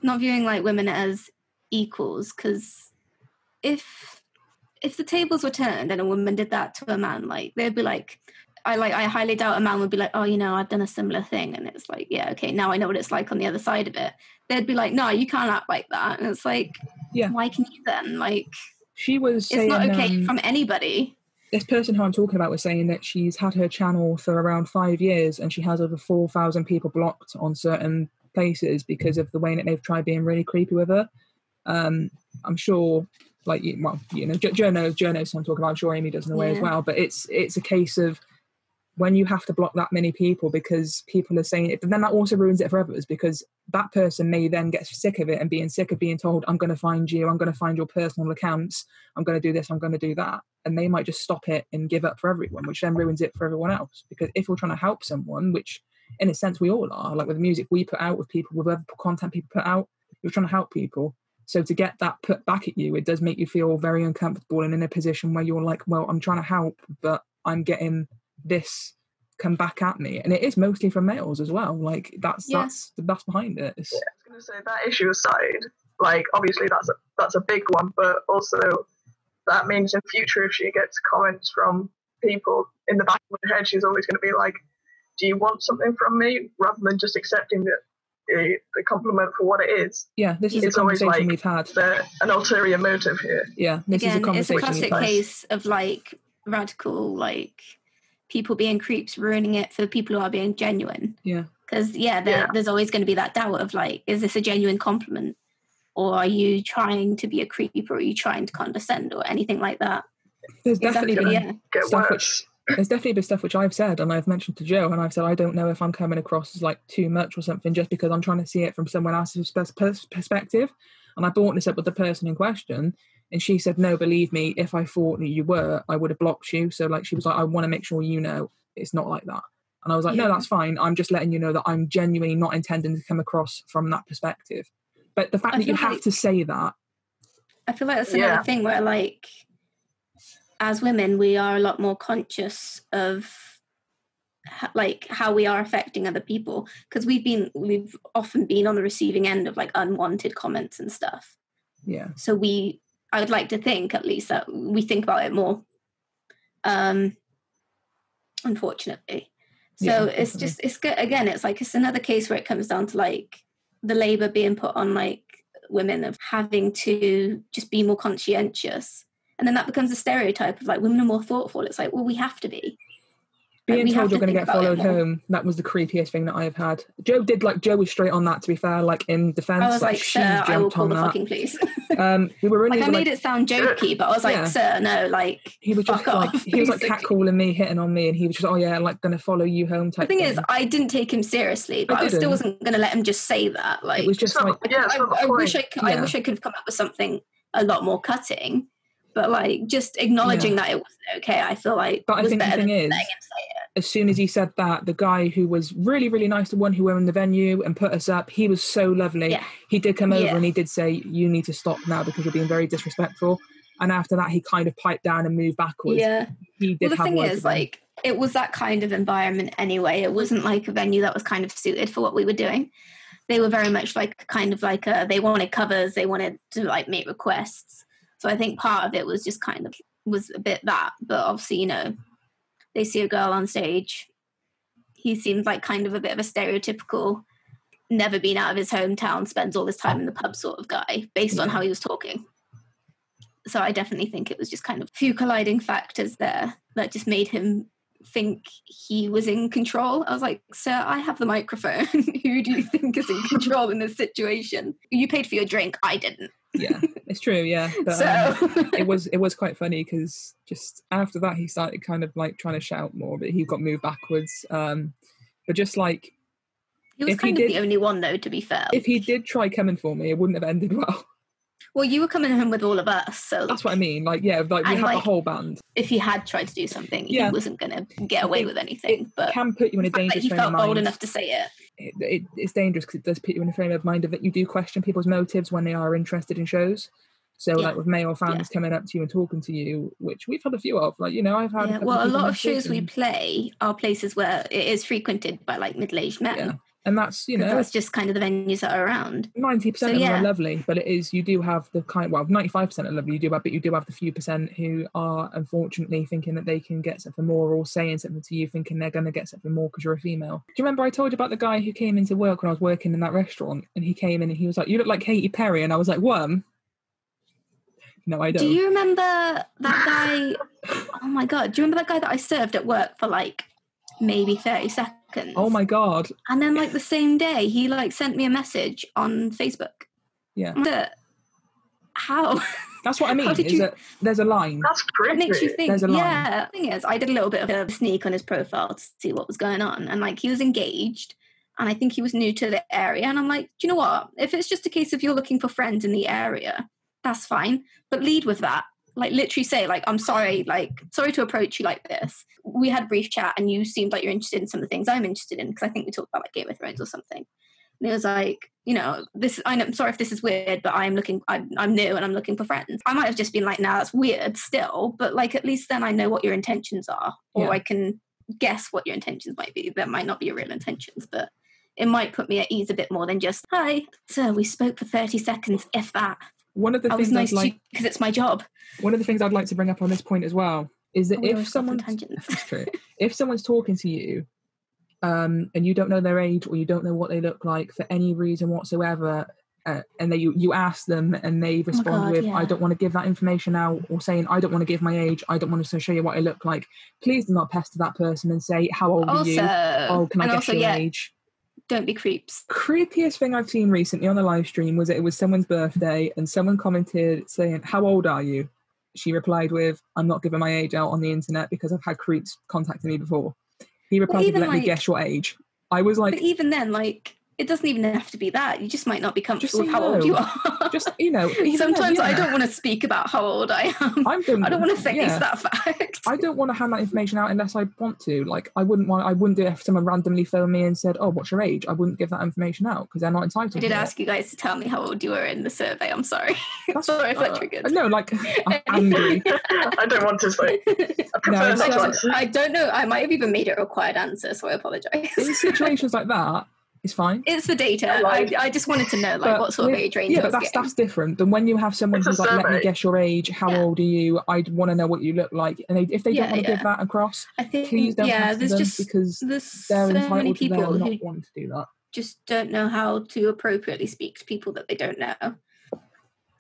like women as equals, because if the tables were turned and a woman did that to a man, like they'd be like, I highly doubt a man would be like, "Oh, I've done a similar thing," and it's like, yeah, okay, now I know what it's like on the other side of it. They'd be like, "No, you can't act like that," and it's like, yeah, why can you then? Like, she was saying, it's not okay from anybody. This person who I'm talking about was saying that she's had her channel for around 5 years and she has over 4,000 people blocked on certain places because of the way that they've tried being really creepy with her. I'm sure, like, Joe knows who I'm talking about. I'm sure Amy does in a way as well. But it's a case of when you have to block that many people because people are saying it, but then that also ruins it for others because that person may then get sick of it and being sick of being told, "I'm going to find you, I'm going to find your personal accounts, I'm going to do this, I'm going to do that." And they might just stop it and give up for everyone, which then ruins it for everyone else. Because if we're trying to help someone, which in a sense we all are, like with the music we put out, with people, with other content people put out, we're trying to help people. So to get that put back at you, it does make you feel very uncomfortable and in a position where you're like, well, I'm trying to help, but I'm getting this come back at me. And it is mostly from males as well. Like that's behind it. Yeah, I was going to say, that issue aside, like obviously that's a big one, but also that means in future if she gets comments from people, in the back of her head, she's always going to be like, do you want something from me? Rather than just accepting the compliment for what it is. Yeah, this is a conversation we've had. An ulterior motive here. Yeah, this is a conversation it's a classic case of like radical, like people being creeps ruining it for the people who are being genuine. Yeah. Because there's always going to be that doubt of like, is this a genuine compliment? Or are you trying to be a creep, or are you trying to condescend, or anything like that? There's definitely been stuff which I've said, and I've mentioned to Jo, and I've said I don't know if I'm coming across as like too much or something, just because I'm trying to see it from someone else's perspective. And I brought this up with the person in question, and she said, no, believe me, if I thought that you were, I would have blocked you. So like, she was like, I want to make sure you know it's not like that. And I was like, no, that's fine. I'm just letting you know that I'm genuinely not intending to come across from that perspective. But the fact that you have to say that, I feel like that's another thing where, like, as women, we are a lot more conscious of like how we are affecting other people, because we've often been on the receiving end of like unwanted comments and stuff. Yeah. So I would like to think at least that we think about it more. Unfortunately. So it's good. Again, it's like, it's another case where it comes down to like the labor being put on like women of having to just be more conscientious, and then that becomes a stereotype of like women are more thoughtful. It's like, well, we have to be. Being told you're going to get followed home, that was the creepiest thing that I've had. Jo was straight on that, to be fair, like in defence. I was like, sir, I will call the fucking police. We were really like, I made it sound jokey, but I was like, sir, no, like, he was just like, he was like catcalling me, hitting on me, and he was just, oh yeah, like going to follow you home type thing. The thing is, I didn't take him seriously, but I still wasn't going to let him just say that. Like, it was just like, I wish I could have come up with something a lot more cutting. But like, just acknowledging that it wasn't okay, I feel like. But I think the thing is, as soon as he said that, the guy who was really, really nice, the one who were in the venue and put us up, he was so lovely. Yeah. He did come over and he did say, you need to stop now because you're being very disrespectful. And after that, he kind of piped down and moved backwards. Yeah. He did. Well, the thing is, like, it was that kind of environment anyway. It wasn't like a venue that was kind of suited for what we were doing. They were very much like kind of like they wanted covers. They wanted to like make requests. So I think part of it was just kind of was a bit that, but obviously, you know, they see a girl on stage. He seems like kind of a bit of a stereotypical, never been out of his hometown, spends all his time in the pub sort of guy, based on how he was talking. So I definitely think it was just kind of a few colliding factors there that just made him think he was in control. I was like, sir, I have the microphone. Who do you think is in control in this situation? You paid for your drink. I didn't. Yeah, it's true. Yeah, but it was quite funny because just after that he started kind of like trying to shout more, but he got moved backwards. But just like he was kind of the only one, though. To be fair, if he did try coming for me, it wouldn't have ended well. Well, you were coming home with all of us, so that's what I mean. Like, yeah, like we had the whole band. If he had tried to do something, he wasn't going to get away with anything. But it can put you in a dangerous frame of mind. He felt bold enough to say it. It's dangerous because it does put you in a frame of mind that you do question people's motives when they are interested in shows. So, like with male fans coming up to you and talking to you, which we've had a few of. Like, you know, I've had. A lot of shows we play are places where it is frequented by like middle-aged men. Yeah. And that's, you know, that's just kind of the venues that are around. 90% of them are lovely, but it is, you do have the 95% are lovely, but you do have the few percent who are unfortunately thinking that they can get something more, or saying something to you thinking they're going to get something more because you're a female. Do you remember I told you about the guy who came into work when I was working in that restaurant, and he came in and he was like, you look like Katy Perry, and I was like, what? No, I don't. Do you remember that guy? Oh my God, do you remember that guy that I served at work for like maybe 30 seconds? Oh my God. And then like the same day he like sent me a message on Facebook. Yeah. How? That's what I mean. There's a line. That's creepy. It makes you think. There's a line. Yeah. The thing is, I did a little bit of a sneak on his profile to see what was going on, and like he was engaged, and I think he was new to the area, and I'm like, do you know what? If it's just a case of you're looking for friends in the area, that's fine, but lead with that. Like literally say like, I'm sorry, like sorry to approach you like this. We had a brief chat and you seemed like you're interested in some of the things I'm interested in, because I think we talked about like Game of Thrones or something. And it was like, you know, I'm sorry if this is weird, but I'm new and I'm looking for friends. I might have just been like, nah, that's weird still, but like at least then I know what your intentions are, or I can guess what your intentions might be. That might not be your real intentions, but it might put me at ease a bit more than just, hi, sir, we spoke for 30 seconds, if that. One of the things I was nice because it's my job. One of the things I'd like to bring up on this point as well is that We if always go off on someone's tangents. that's true, if someone's talking to you, and you don't know their age or you don't know what they look like for any reason whatsoever, and you ask them and they respond with, I don't want to give that information out, or saying, I don't want to give my age, I don't want to show you what I look like, please do not pester that person and say, how old are you? Oh, can I guess your age? Don't be creeps. Creepiest thing I've seen recently on a live stream was it was someone's birthday and someone commented saying, how old are you? She replied with, I'm not giving my age out on the internet because I've had creeps contacting me before. He replied with, let me guess your age. I was like... But even then, like, it doesn't even have to be that. You just might not be comfortable with how old you are. Just, you know... Sometimes I don't want to speak about how old I am. I don't want to face that fact. I don't want to hand that information out unless I want to. Like, I wouldn't do it if someone randomly phoned me and said, oh, what's your age? I wouldn't give that information out because they're not entitled to it. I did ask you guys to tell me how old you were in the survey. I'm sorry. Sorry if that triggered. No, like, I'm angry. I don't want to say. I prefer not to answer. I don't know. I might have even made it a required answer, so I apologise. In situations like that, it's fine. It's for data. I just wanted to know what sort of age range. Yeah, but that's different than when you have someone who's like, let me guess your age, how old are you? I'd want to know what you look like. And if they don't want to give that across, I think, please don't there's them just because they're entitled to them not wanting to do that. Just don't know how to appropriately speak to people that they don't know.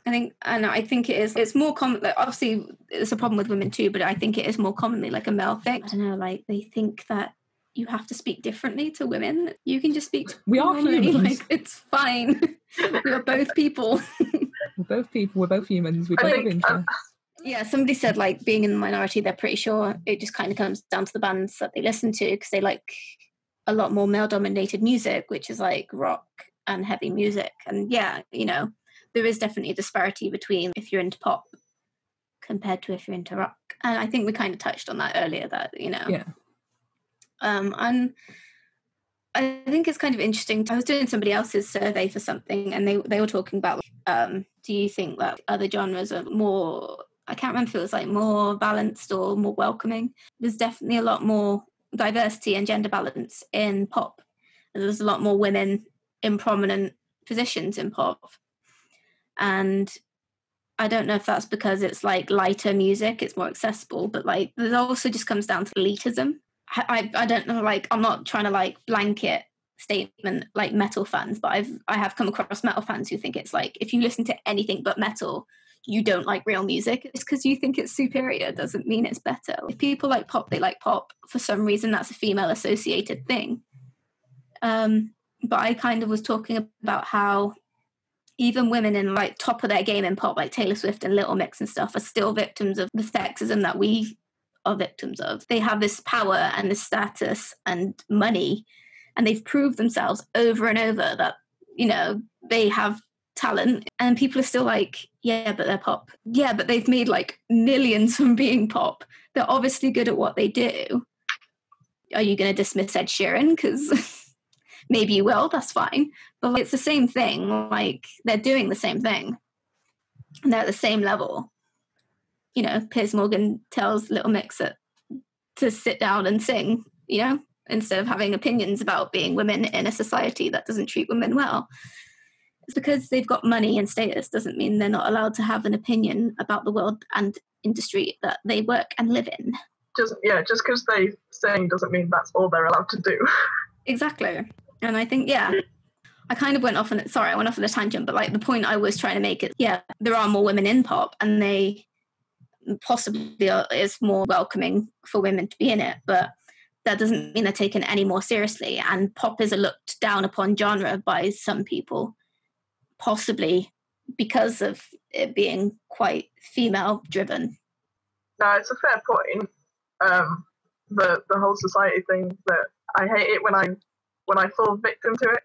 I think it's more common. Like, obviously, it's a problem with women too, but I think it is more commonly like a male thing. I don't know, like they think that you have to speak differently to women. You can just speak. We are humans. Like, it's fine. We are both people. We're both people. We're both humans. We both have interests. Yeah, somebody said like being in the minority, they're pretty sure it just kind of comes down to the bands that they listen to because they like a lot more male-dominated music, which is like rock and heavy music. And yeah, you know, there is definitely a disparity between if you're into pop compared to if you're into rock. And I think we kind of touched on that earlier. That Yeah. And I think it's kind of interesting. I was doing somebody else's survey for something, and they were talking about, do you think that other genres are more, I can't remember if it was like more balanced or more welcoming. There's definitely a lot more diversity and gender balance in pop. There's a lot more women in prominent positions in pop. And I don't know if that's because it's like lighter music, it's more accessible, but like it also just comes down to elitism. I don't know, like I'm not trying to like blanket statement like metal fans, but I have come across metal fans who think it's like if you listen to anything but metal, you don't like real music. It's because you think it's superior doesn't mean it's better. If people like pop, they like pop. For some reason, that's a female associated thing. But I kind of was talking about how even women in like top of their game in pop, like Taylor Swift and Little Mix and stuff, are still victims of the sexism that we are victims of. They have this power and this status and money, and they've proved themselves over and over that, you know, they have talent, and people are still like, yeah, but they're pop. Yeah, but they've made like millions from being pop. They're obviously good at what they do. Are you going to dismiss Ed Sheeran? Because maybe you will, that's fine. But it's the same thing. Like, they're doing the same thing. And they're at the same level. You know, Piers Morgan tells Little Mix to sit down and sing, you know, instead of having opinions about being women in a society that doesn't treat women well. It's because they've got money and status doesn't mean they're not allowed to have an opinion about the world and industry that they work and live in. Just because they sing doesn't mean that's all they're allowed to do. Exactly. And I think, I kind of went off on a tangent, but like the point I was trying to make is, there are more women in pop, and they possibly is more welcoming for women to be in it, but that doesn't mean they're taken any more seriously. And pop is a looked down upon genre by some people, possibly because of it being quite female driven. No, it's a fair point. The whole society thing, that I hate it when I fall victim to it.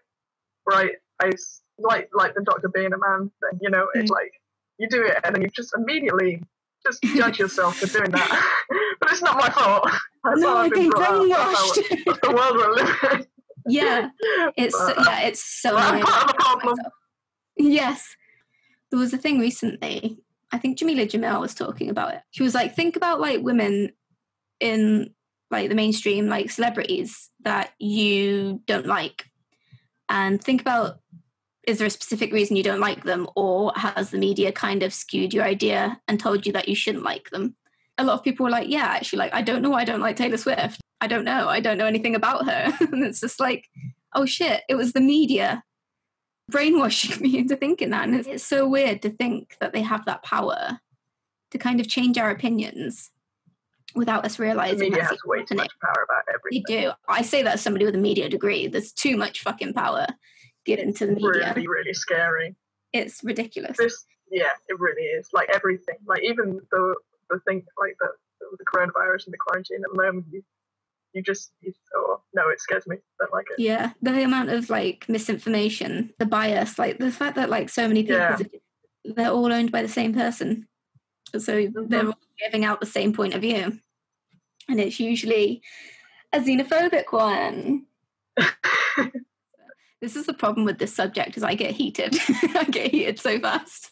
Right, I like the doctor being a man thing. You know, it's like you do it and then you just immediately just judge yourself for doing that. But it's not my fault. That's how I've been brought up. That's the world we're living in. Yeah, it's so I'm part of the problem. Yes. There was a thing recently, I think Jamila Jamil was talking about it. She was like, think about like women in like the mainstream, like celebrities that you don't like, and think about, is there a specific reason you don't like them, or has the media kind of skewed your idea and told you that you shouldn't like them? a lot of people were like, yeah, actually, like, I don't know why I don't like Taylor Swift. I don't know anything about her. And it's just like, oh shit, it was the media brainwashing me into thinking that. And it's so weird to think that they have that power to kind of change our opinions without us realizing. The media has way too much power about everything. They do. I say that as somebody with a media degree. There's too much fucking power given to the media. Really, really scary. It's ridiculous. Yeah, it really is. Like everything. Like even the thing, like the coronavirus and the quarantine at the moment, no, it scares me. Don't like it. Yeah, the amount of like misinformation, the bias, like the fact that like so many people, they're all owned by the same person. So they're all giving out the same point of view. And it's usually a xenophobic one. This is the problem with this subject, is I get heated. I get heated so fast.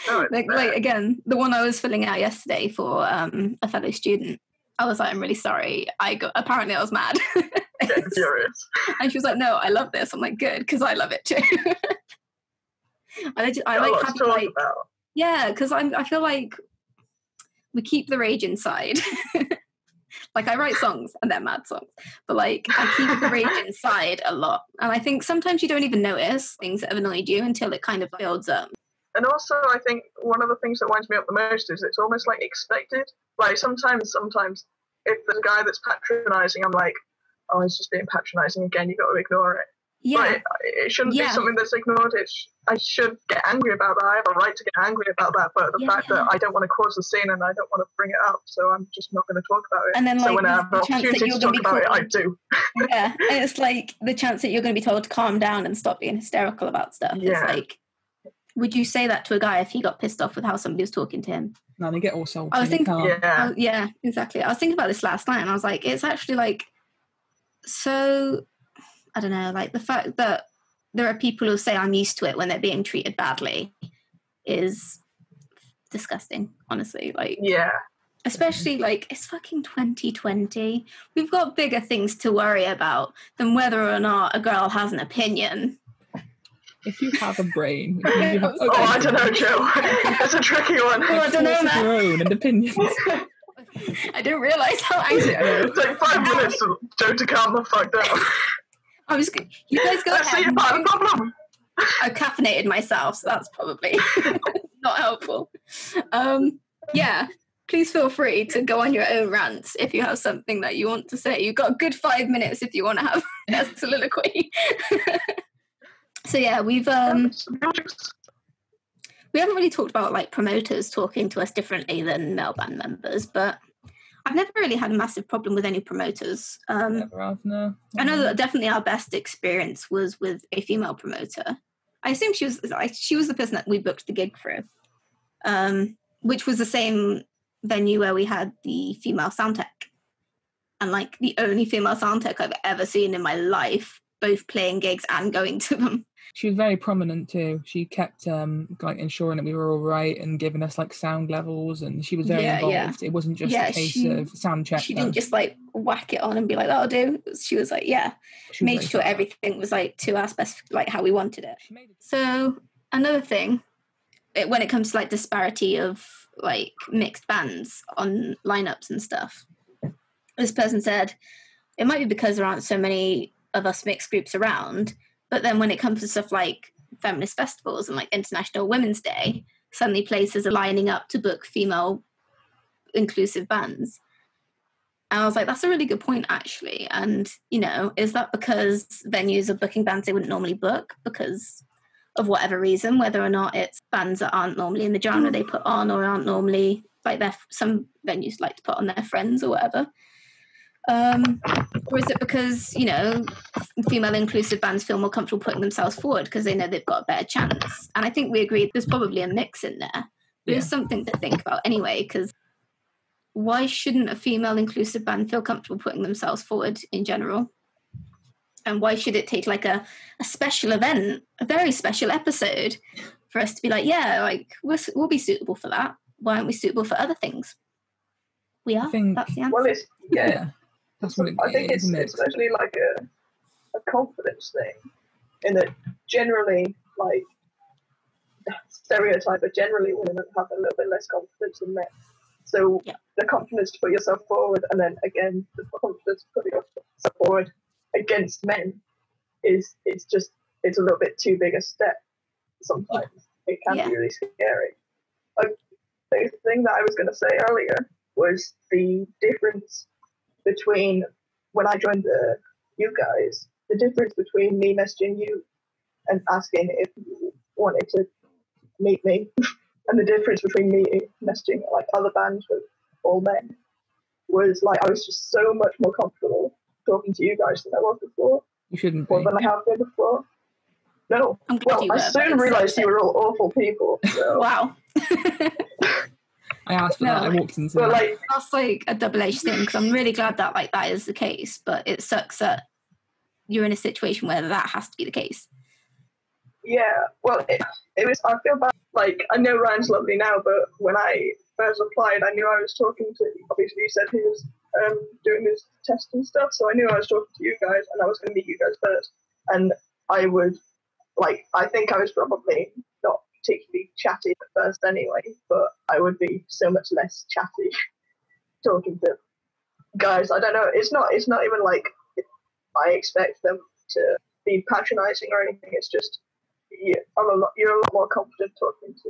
Oh, like again, the one I was filling out yesterday for a fellow student, I was like, I'm really sorry. Apparently I was mad. Getting furious. And she was like, no, I love this. I'm like, good, because I love it too. I like having like, yeah, because I feel like we keep the rage inside. Like I write songs and they're mad songs, but like I keep the rage inside a lot. And I think sometimes you don't even notice things that have annoyed you until it kind of builds up. And also I think one of the things that winds me up the most is it's almost like expected. Like sometimes if there's a guy that's patronising, I'm like, oh, he's just being patronising again, you've got to ignore it. Yeah. But it shouldn't be something that's ignored. I should get angry about that. I have a right to get angry about that. But the fact that I don't want to cause a scene and I don't want to bring it up, so I'm just not going to talk about it. And then, like, so when I have the opportunity to talk about it, I do. Yeah, and it's like the chance that you're going to be told to calm down and stop being hysterical about stuff. Yeah. It's like, would you say that to a guy if he got pissed off with how somebody was talking to him? No, they get all salty. I was thinking, yeah, exactly. I was thinking about this last night, and I was like, it's actually like, so, I don't know, like the fact that there are people who say I'm used to it when they're being treated badly is disgusting, honestly. Like, yeah. Especially, like, it's fucking 2020. We've got bigger things to worry about than whether or not a girl has an opinion. If you have a brain. I don't know, Joe. That's a tricky one. Oh, I don't know, man. Your own and opinions. I didn't realise how angry I was. It's like 5 minutes for Joe to calm the fuck down. I was good. You guys go ahead. See you part of the problem. I caffeinated myself, so that's probably not helpful. Yeah, please feel free to go on your own rants if you have something that you want to say. You've got a good 5 minutes if you want to have a soliloquy. So yeah, we haven't really talked about like promoters talking to us differently than male band members, but I've never really had a massive problem with any promoters. Never have, no. I know that definitely our best experience was with a female promoter. I assume she was the person that we booked the gig through, which was the same venue where we had the female sound tech, and like the only female sound tech I've ever seen in my life, both playing gigs and going to them. She was very prominent too. She kept like ensuring that we were all right and giving us like sound levels, and she was very involved. Yeah. It wasn't just a case of sound check. She didn't just like whack it on and be like, that'll do. She was like, made sure everything was like to our like how we wanted it. So another thing, when it comes to like disparity of like mixed bands on lineups and stuff, this person said it might be because there aren't so many of us mixed groups around. But then when it comes to stuff like feminist festivals and like International Women's Day, suddenly places are lining up to book female inclusive bands. And I was like, that's a really good point, actually. And, you know, is that because venues are booking bands they wouldn't normally book because of whatever reason, whether or not it's bands that aren't normally in the genre they put on or aren't normally, like some venues like to put on their friends or whatever. Or is it because, you know, female inclusive bands feel more comfortable putting themselves forward because they know they've got a better chance? And I think we agreed there's probably a mix in there. There's something to think about anyway, because why shouldn't a female inclusive band feel comfortable putting themselves forward in general? And why should it take like a special event, a very special episode for us to be like, yeah, like we'll be suitable for that. Why aren't we suitable for other things? We are. That's the answer. Well, it's, That's what I think it's especially like a confidence thing, in that generally, like, stereotype, but generally women have a little bit less confidence than men. So Yeah. the confidence to put yourself forward, and then again the confidence to put yourself forward against men is just it's a little bit too big a step. Sometimes it can be really scary. Like, the thing that I was going to say earlier was the difference between when I joined you guys, the difference between me messaging you and asking if you wanted to meet me, and the difference between me messaging like other bands with all men was like I was just so much more comfortable talking to you guys than I was before. You shouldn't Or be. than I have been before. No. I'm glad you I were, soon realised you were all awful people. So. Wow. I asked for that. I walked into but that. like That's like a double-edged thing, because I'm really glad that like that is the case, but it sucks that you're in a situation where that has to be the case. yeah, well, it was. I feel bad. Like, I know Ryan's lovely now, but when I first applied, I knew I was talking to. Obviously, you said he was doing his test and stuff, so I knew I was talking to you guys, and I was going to meet you guys first. And I would, like, I think I was probably not particularly chatty at first anyway, but I would be so much less chatty talking to guys. I don't know. It's not even like I expect them to be patronising or anything. It's just you're a lot more confident talking to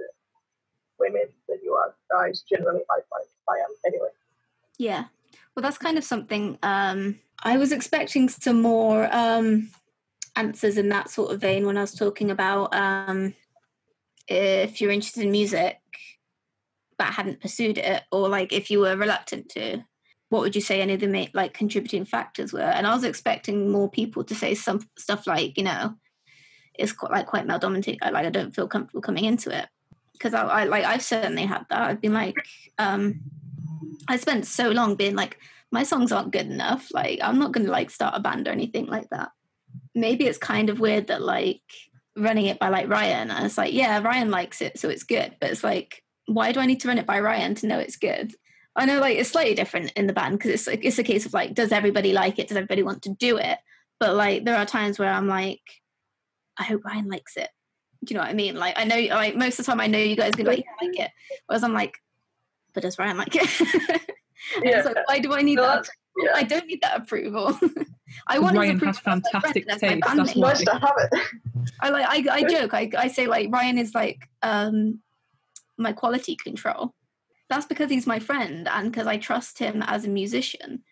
women than you are guys. Generally, I am anyway. Yeah. Well, that's kind of something I was expecting some more answers in that sort of vein when I was talking about if you're interested in music but hadn't pursued it, or like if you were reluctant to, what would you say any of the main like contributing factors were? And I was expecting more people to say some stuff like, you know, it's quite male dominated. I don't feel comfortable coming into it, because I've certainly had that. I've been like, I spent so long being like, my songs aren't good enough. Like, I'm not going to like start a band or anything like that. Maybe it's kind of weird that like running it by like Ryan, and it's like, yeah, Ryan likes it, so it's good. But it's like, why do I need to run it by Ryan to know it's good? I know like it's slightly different in the band, because it's like, it's a case of like, does everybody like it? Does everybody want to do it? But like, there are times where I'm like, I hope Ryan likes it. Do you know what I mean? Like, I know, like most of the time I know you guys gonna like it. Whereas I'm like, but does Ryan like it? Yeah. It's like, why do I need that? Yeah. I don't need that approval. I want Ryan his has approval fantastic as my taste. bandmate. That's why. Nice to have it. I joke. I say like Ryan is like my quality control. That's because he's my friend and because I trust him as a musician.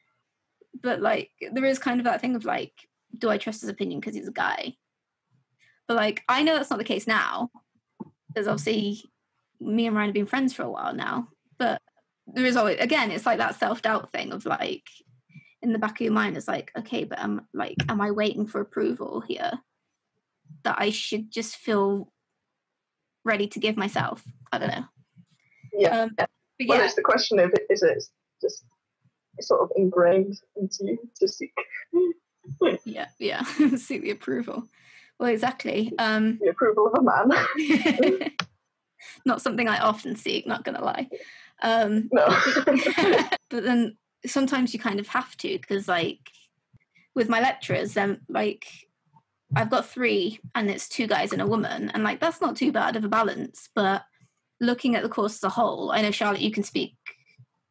But like, there is kind of that thing of like, do I trust his opinion because he's a guy? But like, I know that's not the case now, because obviously me and Ryan have been friends for a while now. But there is always, again, it's like that self-doubt thing of like, in the back of your mind, it's like, okay, but am I waiting for approval here that I should just feel ready to give myself? I don't know. Yeah. But Well, yeah, it's the question of is it just sort of ingrained into you to seek yeah, seek the approval. Well, exactly. the approval of a man. Not something I often seek, not gonna lie. No. But then sometimes you kind of have to, because like with my lecturers, then like I've got 3 and it's 2 guys and a woman, and like that's not too bad of a balance. But looking at the course as a whole, I know Charlotte, you can speak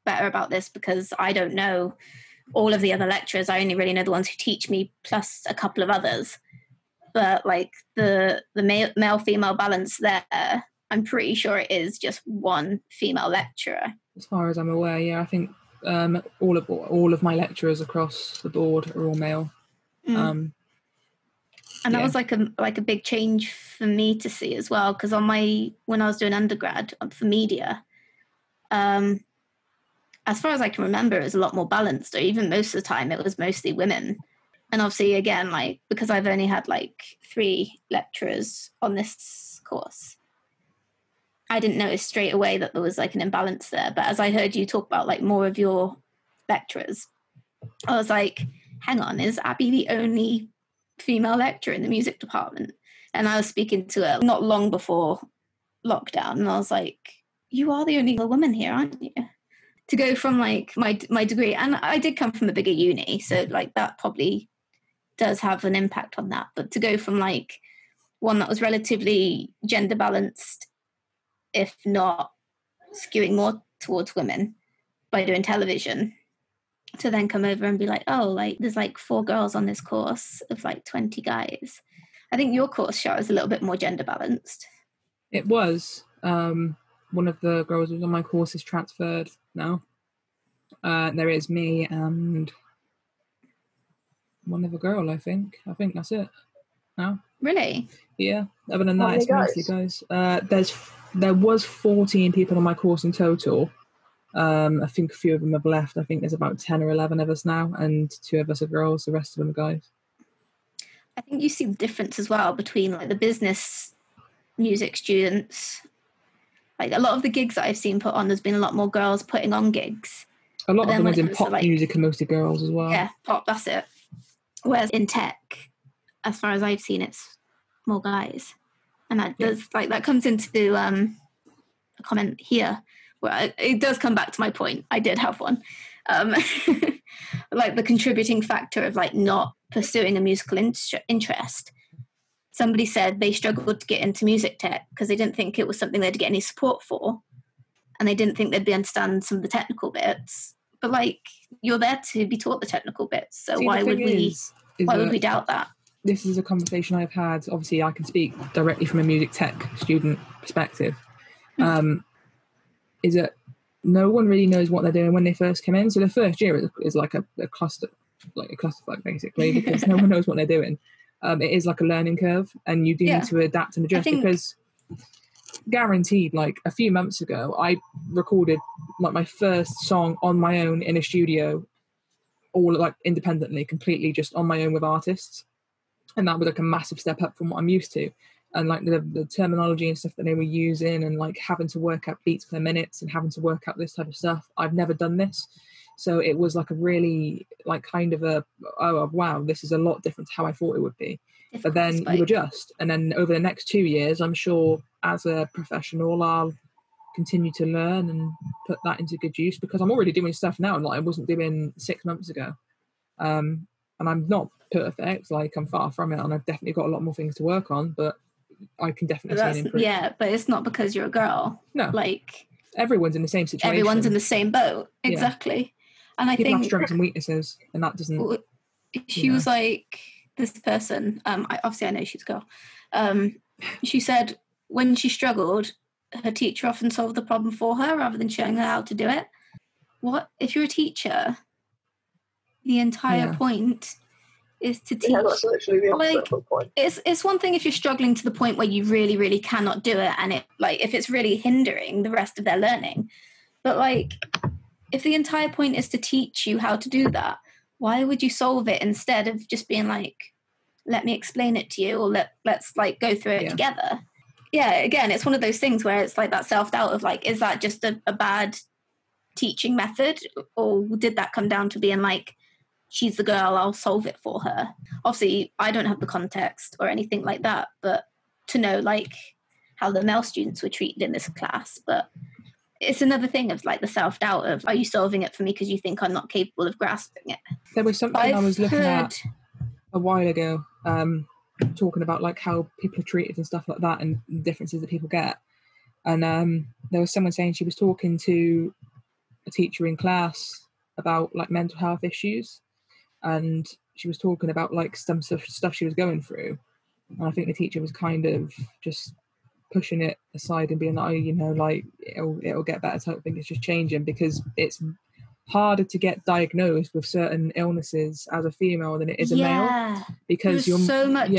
better about this because I don't know all of the other lecturers. I only really know the ones who teach me plus a couple of others. But like the male female balance there, I'm pretty sure it is just 1 female lecturer. As far as I'm aware, yeah, I think all of my lecturers across the board are all male. And that was like a big change for me to see as well, because when I was doing undergrad for media, as far as I can remember, it was a lot more balanced, or even most of the time it was mostly women. And obviously, again, like because I've only had like 3 lecturers on this course, I didn't notice straight away that there was like an imbalance there. But as I heard you talk about like more of your lecturers, I was like, hang on, is Abby the only female lecturer in the music department? And I was speaking to her not long before lockdown, and I was like, you are the only woman here, aren't you? To go from like my degree, and I did come from a bigger uni, so like that probably does have an impact on that. But to go from like one that was relatively gender balanced, if not skewing more towards women, by doing television, to then come over and be like, oh, like there's like 4 girls on this course of like 20 guys. I think your course, Char, is a little bit more gender balanced. It was. One of the girls who was on my course is transferred now. There is me and one other girl, I think. I think that's it now. Really? Yeah. Other than How that, many it's mostly guys. There was 14 people on my course in total. I think a few of them have left. I think there's about 10 or 11 of us now, and 2 of us are girls. The rest of them are guys. I think you see the difference as well between like the business music students. Like a lot of the gigs that I've seen put on, there's been a lot more girls putting on gigs. A lot of them is in pop music and mostly girls as well. Yeah, pop, that's it. Whereas in tech, as far as I've seen, it's more guys. And that does, like, that comes into a comment here, where it does come back to my point. I did have one. Like the contributing factor of like not pursuing a musical interest. Somebody said they struggled to get into music tech because they didn't think it was something they'd get any support for. And they didn't think they'd be understand some of the technical bits. But like, you're there to be taught the technical bits. So why would we doubt that? This is a conversation I've had. Obviously, I can speak directly from a music tech student perspective. Is that no one really knows what they're doing when they first come in. So the first year is like a clusterfuck basically, because no one knows what they're doing. It is like a learning curve, and you do need to adapt and adjust because guaranteed, like a few months ago, I recorded like my first song on my own in a studio, all like independently, completely just on my own with artists. And that was like a massive step up from what I'm used to. And like the terminology and stuff that they were using, and like having to work out beats per minutes and having to work out this type of stuff. I've never done this. So it was like a really like kind of wow, this is a lot different to how I thought it would be. But then you adjust. And then over the next 2 years, I'm sure as a professional, I'll continue to learn and put that into good use, because I'm already doing stuff now like I wasn't doing 6 months ago. And I'm not perfect, like I'm far from it, and I've definitely got a lot more things to work on, but I can definitely see an improvement. Yeah, but it's not because you're a girl. No. Like everyone's in the same situation. Everyone's in the same boat. Exactly. Yeah. And I people think have strengths and weaknesses, and that doesn't. She was like, this person, obviously I know she's a girl. She said when she struggled, her teacher often solved the problem for her rather than showing her how to do it. What if you're a teacher? The entire point is to teach. Yeah, that's literally the like, point. It's one thing if you're struggling to the point where you really, really cannot do it, and it like if it's really hindering the rest of their learning. But like, if the entire point is to teach you how to do that, why would you solve it instead of just being like, let me explain it to you, or let's like go through it together? Yeah, again, it's one of those things where it's like that self-doubt of like, is that just a bad teaching method, or did that come down to being like, she's the girl, I'll solve it for her? Obviously, I don't have the context or anything like that, but to know like how the male students were treated in this class. But it's another thing of like the self-doubt of, are you solving it for me because you think I'm not capable of grasping it? There was something I was looking at a while ago, talking about like how people are treated and stuff like that, and differences that people get. And there was someone saying she was talking to a teacher in class about like mental health issues, and she was talking about like some stuff she was going through, and I think the teacher was kind of just pushing it aside and being like, oh, you know, like it'll get better type of thing. It's just changing because it's harder to get diagnosed with certain illnesses as a female than it is a male, because you're so much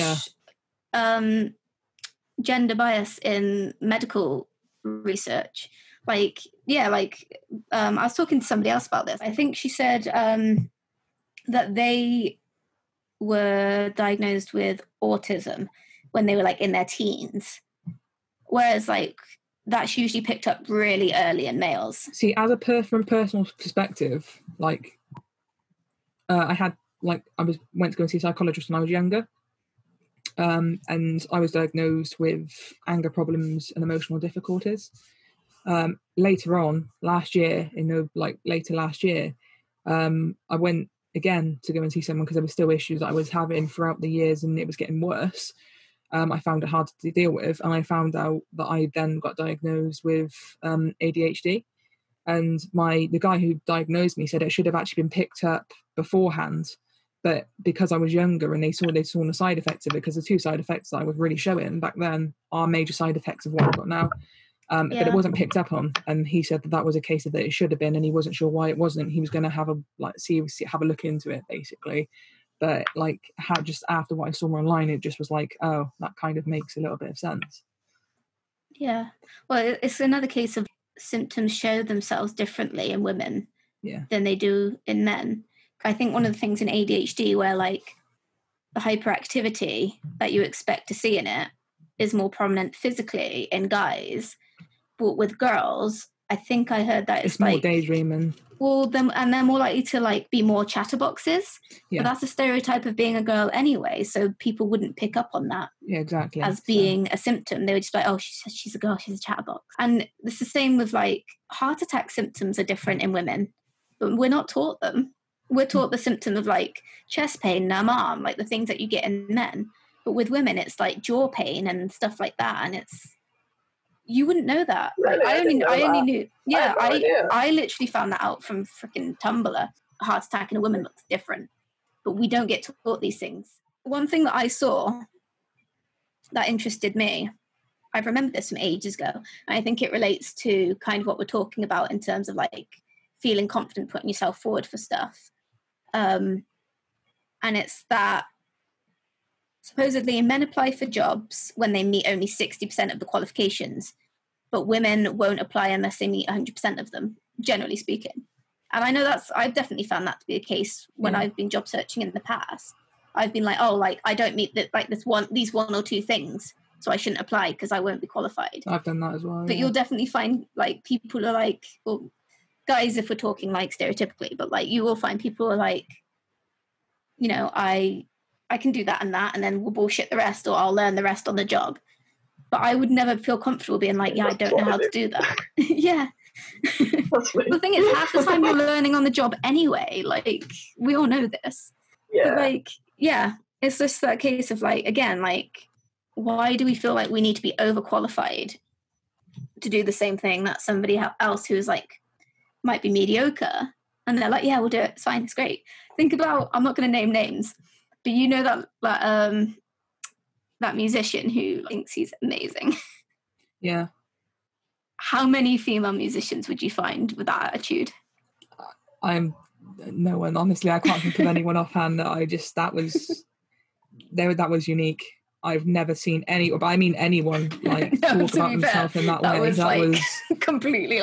gender bias in medical research. Like I was talking to somebody else about this. I think she said that they were diagnosed with autism when they were like in their teens, whereas like that's usually picked up really early in males. See, as a from personal perspective, like I had like went to go and see a psychologist when I was younger, and I was diagnosed with anger problems and emotional difficulties. Later on last year, later last year, I went again to go and see someone because there were still issues that I was having throughout the years, and it was getting worse. I found it hard to deal with, and I found out that I then got diagnosed with ADHD. And the guy who diagnosed me said it should have actually been picked up beforehand, but because I was younger and they saw the side effects of it, because the 2 side effects that I was really showing back then are major side effects of what I've got now. But it wasn't picked up on, and he said that was a case of that it should have been, and he wasn't sure why it wasn't. He was going to have a look into it, basically. But just after what I saw online, it just was like, oh, that kind of makes a little bit of sense. Yeah. Well, it's another case of symptoms show themselves differently in women than they do in men. I think one of the things in ADHD where the hyperactivity that you expect to see in it is more prominent physically in guys, but with girls, I think I heard that it's more daydreaming. Well, and they're more likely to be more chatterboxes. Yeah. But that's a stereotype of being a girl anyway, so people wouldn't pick up on that. Yeah, exactly. As being a symptom. They would just be like, oh, she's a girl, she's a chatterbox. And it's the same with heart attack symptoms are different in women, but we're not taught them. We're taught the symptom of chest pain, numb arm, the things that you get in men. But with women, it's jaw pain and stuff like that, and it's. You wouldn't know that. Really? I only knew. Yeah, I literally found that out from freaking Tumblr. A heart attack in a woman looks different, but we don't get taught these things. One thing that I saw that interested me, I remember this from ages ago, and I think it relates to kind of what we're talking about in terms of feeling confident putting yourself forward for stuff. And it's that supposedly men apply for jobs when they meet only 60% of the qualifications, but women won't apply unless they meet 100% of them, generally speaking. And I know I've definitely found that to be the case when I've been job searching in the past. I've been I don't meet these 1 or 2 things, so I shouldn't apply because I won't be qualified. I've done that as well. But you'll definitely find people are well, guys, if we're talking stereotypically, but you will find people are I can do that, and then we'll bullshit the rest, or I'll learn the rest on the job. But I would never feel comfortable being I don't know how to do that. Yeah. The thing is, half the time you're learning on the job anyway. We all know this. Yeah. But it's just that case of again, why do we feel we need to be overqualified to do the same thing that somebody else who's might be mediocre, and they're yeah, we'll do it. It's fine. It's great. Think about, I'm not going to name names, but you know that musician who thinks he's amazing. Yeah. How many female musicians would you find with that attitude? I'm no one. Honestly, I can't think of anyone offhand that was unique. I've never seen anyone talk about themselves in that way. That was completely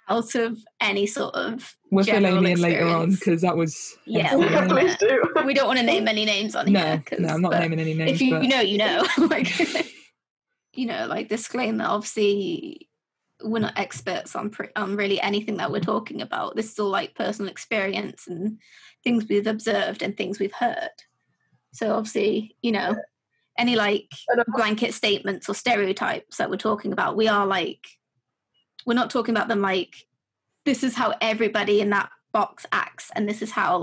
out of any sort of we'll fill Amy in experience. later on, because that was please do. We don't want to name any names on here. No, I'm not naming any names. If you know, disclaimer, obviously we're not experts on really anything that we're talking about. This is all personal experience and things we've observed and things we've heard. So obviously, any blanket statements or stereotypes that we're talking about, we are we're not talking about them this is how everybody in that box acts, and this is how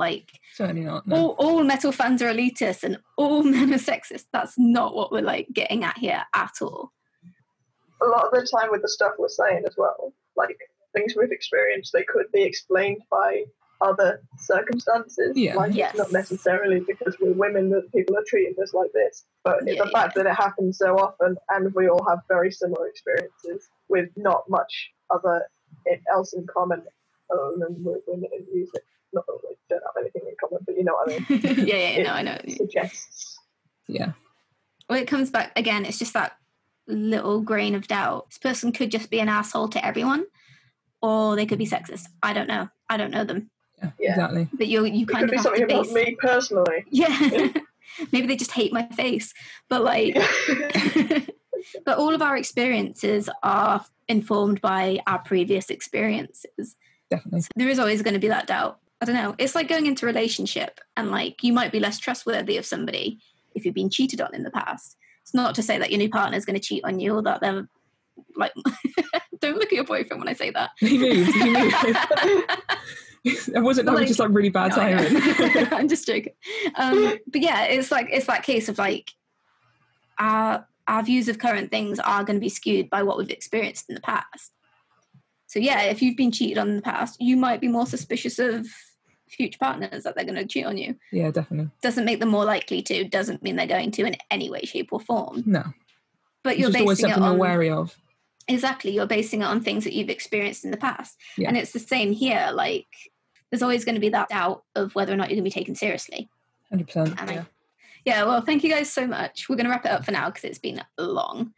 certainly not. No. All metal fans are elitist and all men are sexist. That's not what we're getting at here at all. A lot of the time with the stuff we're saying as well, things we've experienced, they could be explained by other circumstances. Yes. Not necessarily because we're women that people are treating us like this, but the fact that it happens so often, and we all have very similar experiences with not much else in common other than we're women in music. Not that we don't have anything in common, but you know what I mean. No, I know. Suggests. Yeah. Well, it comes back again. It's just that little grain of doubt. This person could just be an asshole to everyone, or they could be sexist. I don't know. I don't know them. Yeah. Exactly. But you kind of could be have something to about me personally. Yeah. Maybe they just hate my face, but but all of our experiences are informed by our previous experiences. Definitely. So there is always going to be that doubt. I don't know. It's like going into a relationship, and you might be less trustworthy of somebody if you've been cheated on in the past. It's not to say that your new partner is going to cheat on you, or that they're don't look at your boyfriend when I say that. He moved. It wasn't that was just really bad timing. I'm just joking. But yeah, it's that case of our views of current things are going to be skewed by what we've experienced in the past. So yeah, if you've been cheated on in the past, you might be more suspicious of future partners that they're going to cheat on you. Yeah, definitely. Doesn't make them more likely to, doesn't mean they're going to in any way, shape or form. No. But It's you're just always basing it something on... you're wary of. Exactly, you're basing it on things that you've experienced in the past. Yeah. And it's the same here, like, there's always going to be that doubt of whether or not you're going to be taken seriously. 100%. And well, thank you guys so much. We're going to wrap it up for now because it's been long.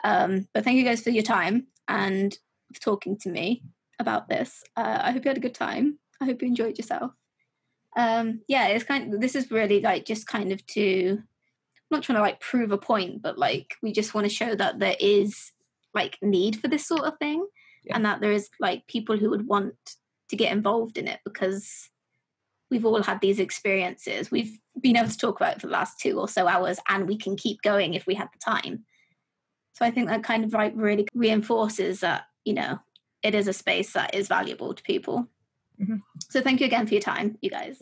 But thank you guys for your time and for talking to me about this. I hope you had a good time. I hope you enjoyed yourself. It's this is really like just kind of to, I'm not trying to like prove a point, but like we just want to show that there is like need for this sort of thing, and that there is like people who would want to get involved in it, because we've all had these experiences. We've been able to talk about it for the last 2 or so hours, and we can keep going if we had the time. So I think that kind of like really reinforces that, you know, it is a space that is valuable to people. Mm-hmm. So thank you again for your time, you guys.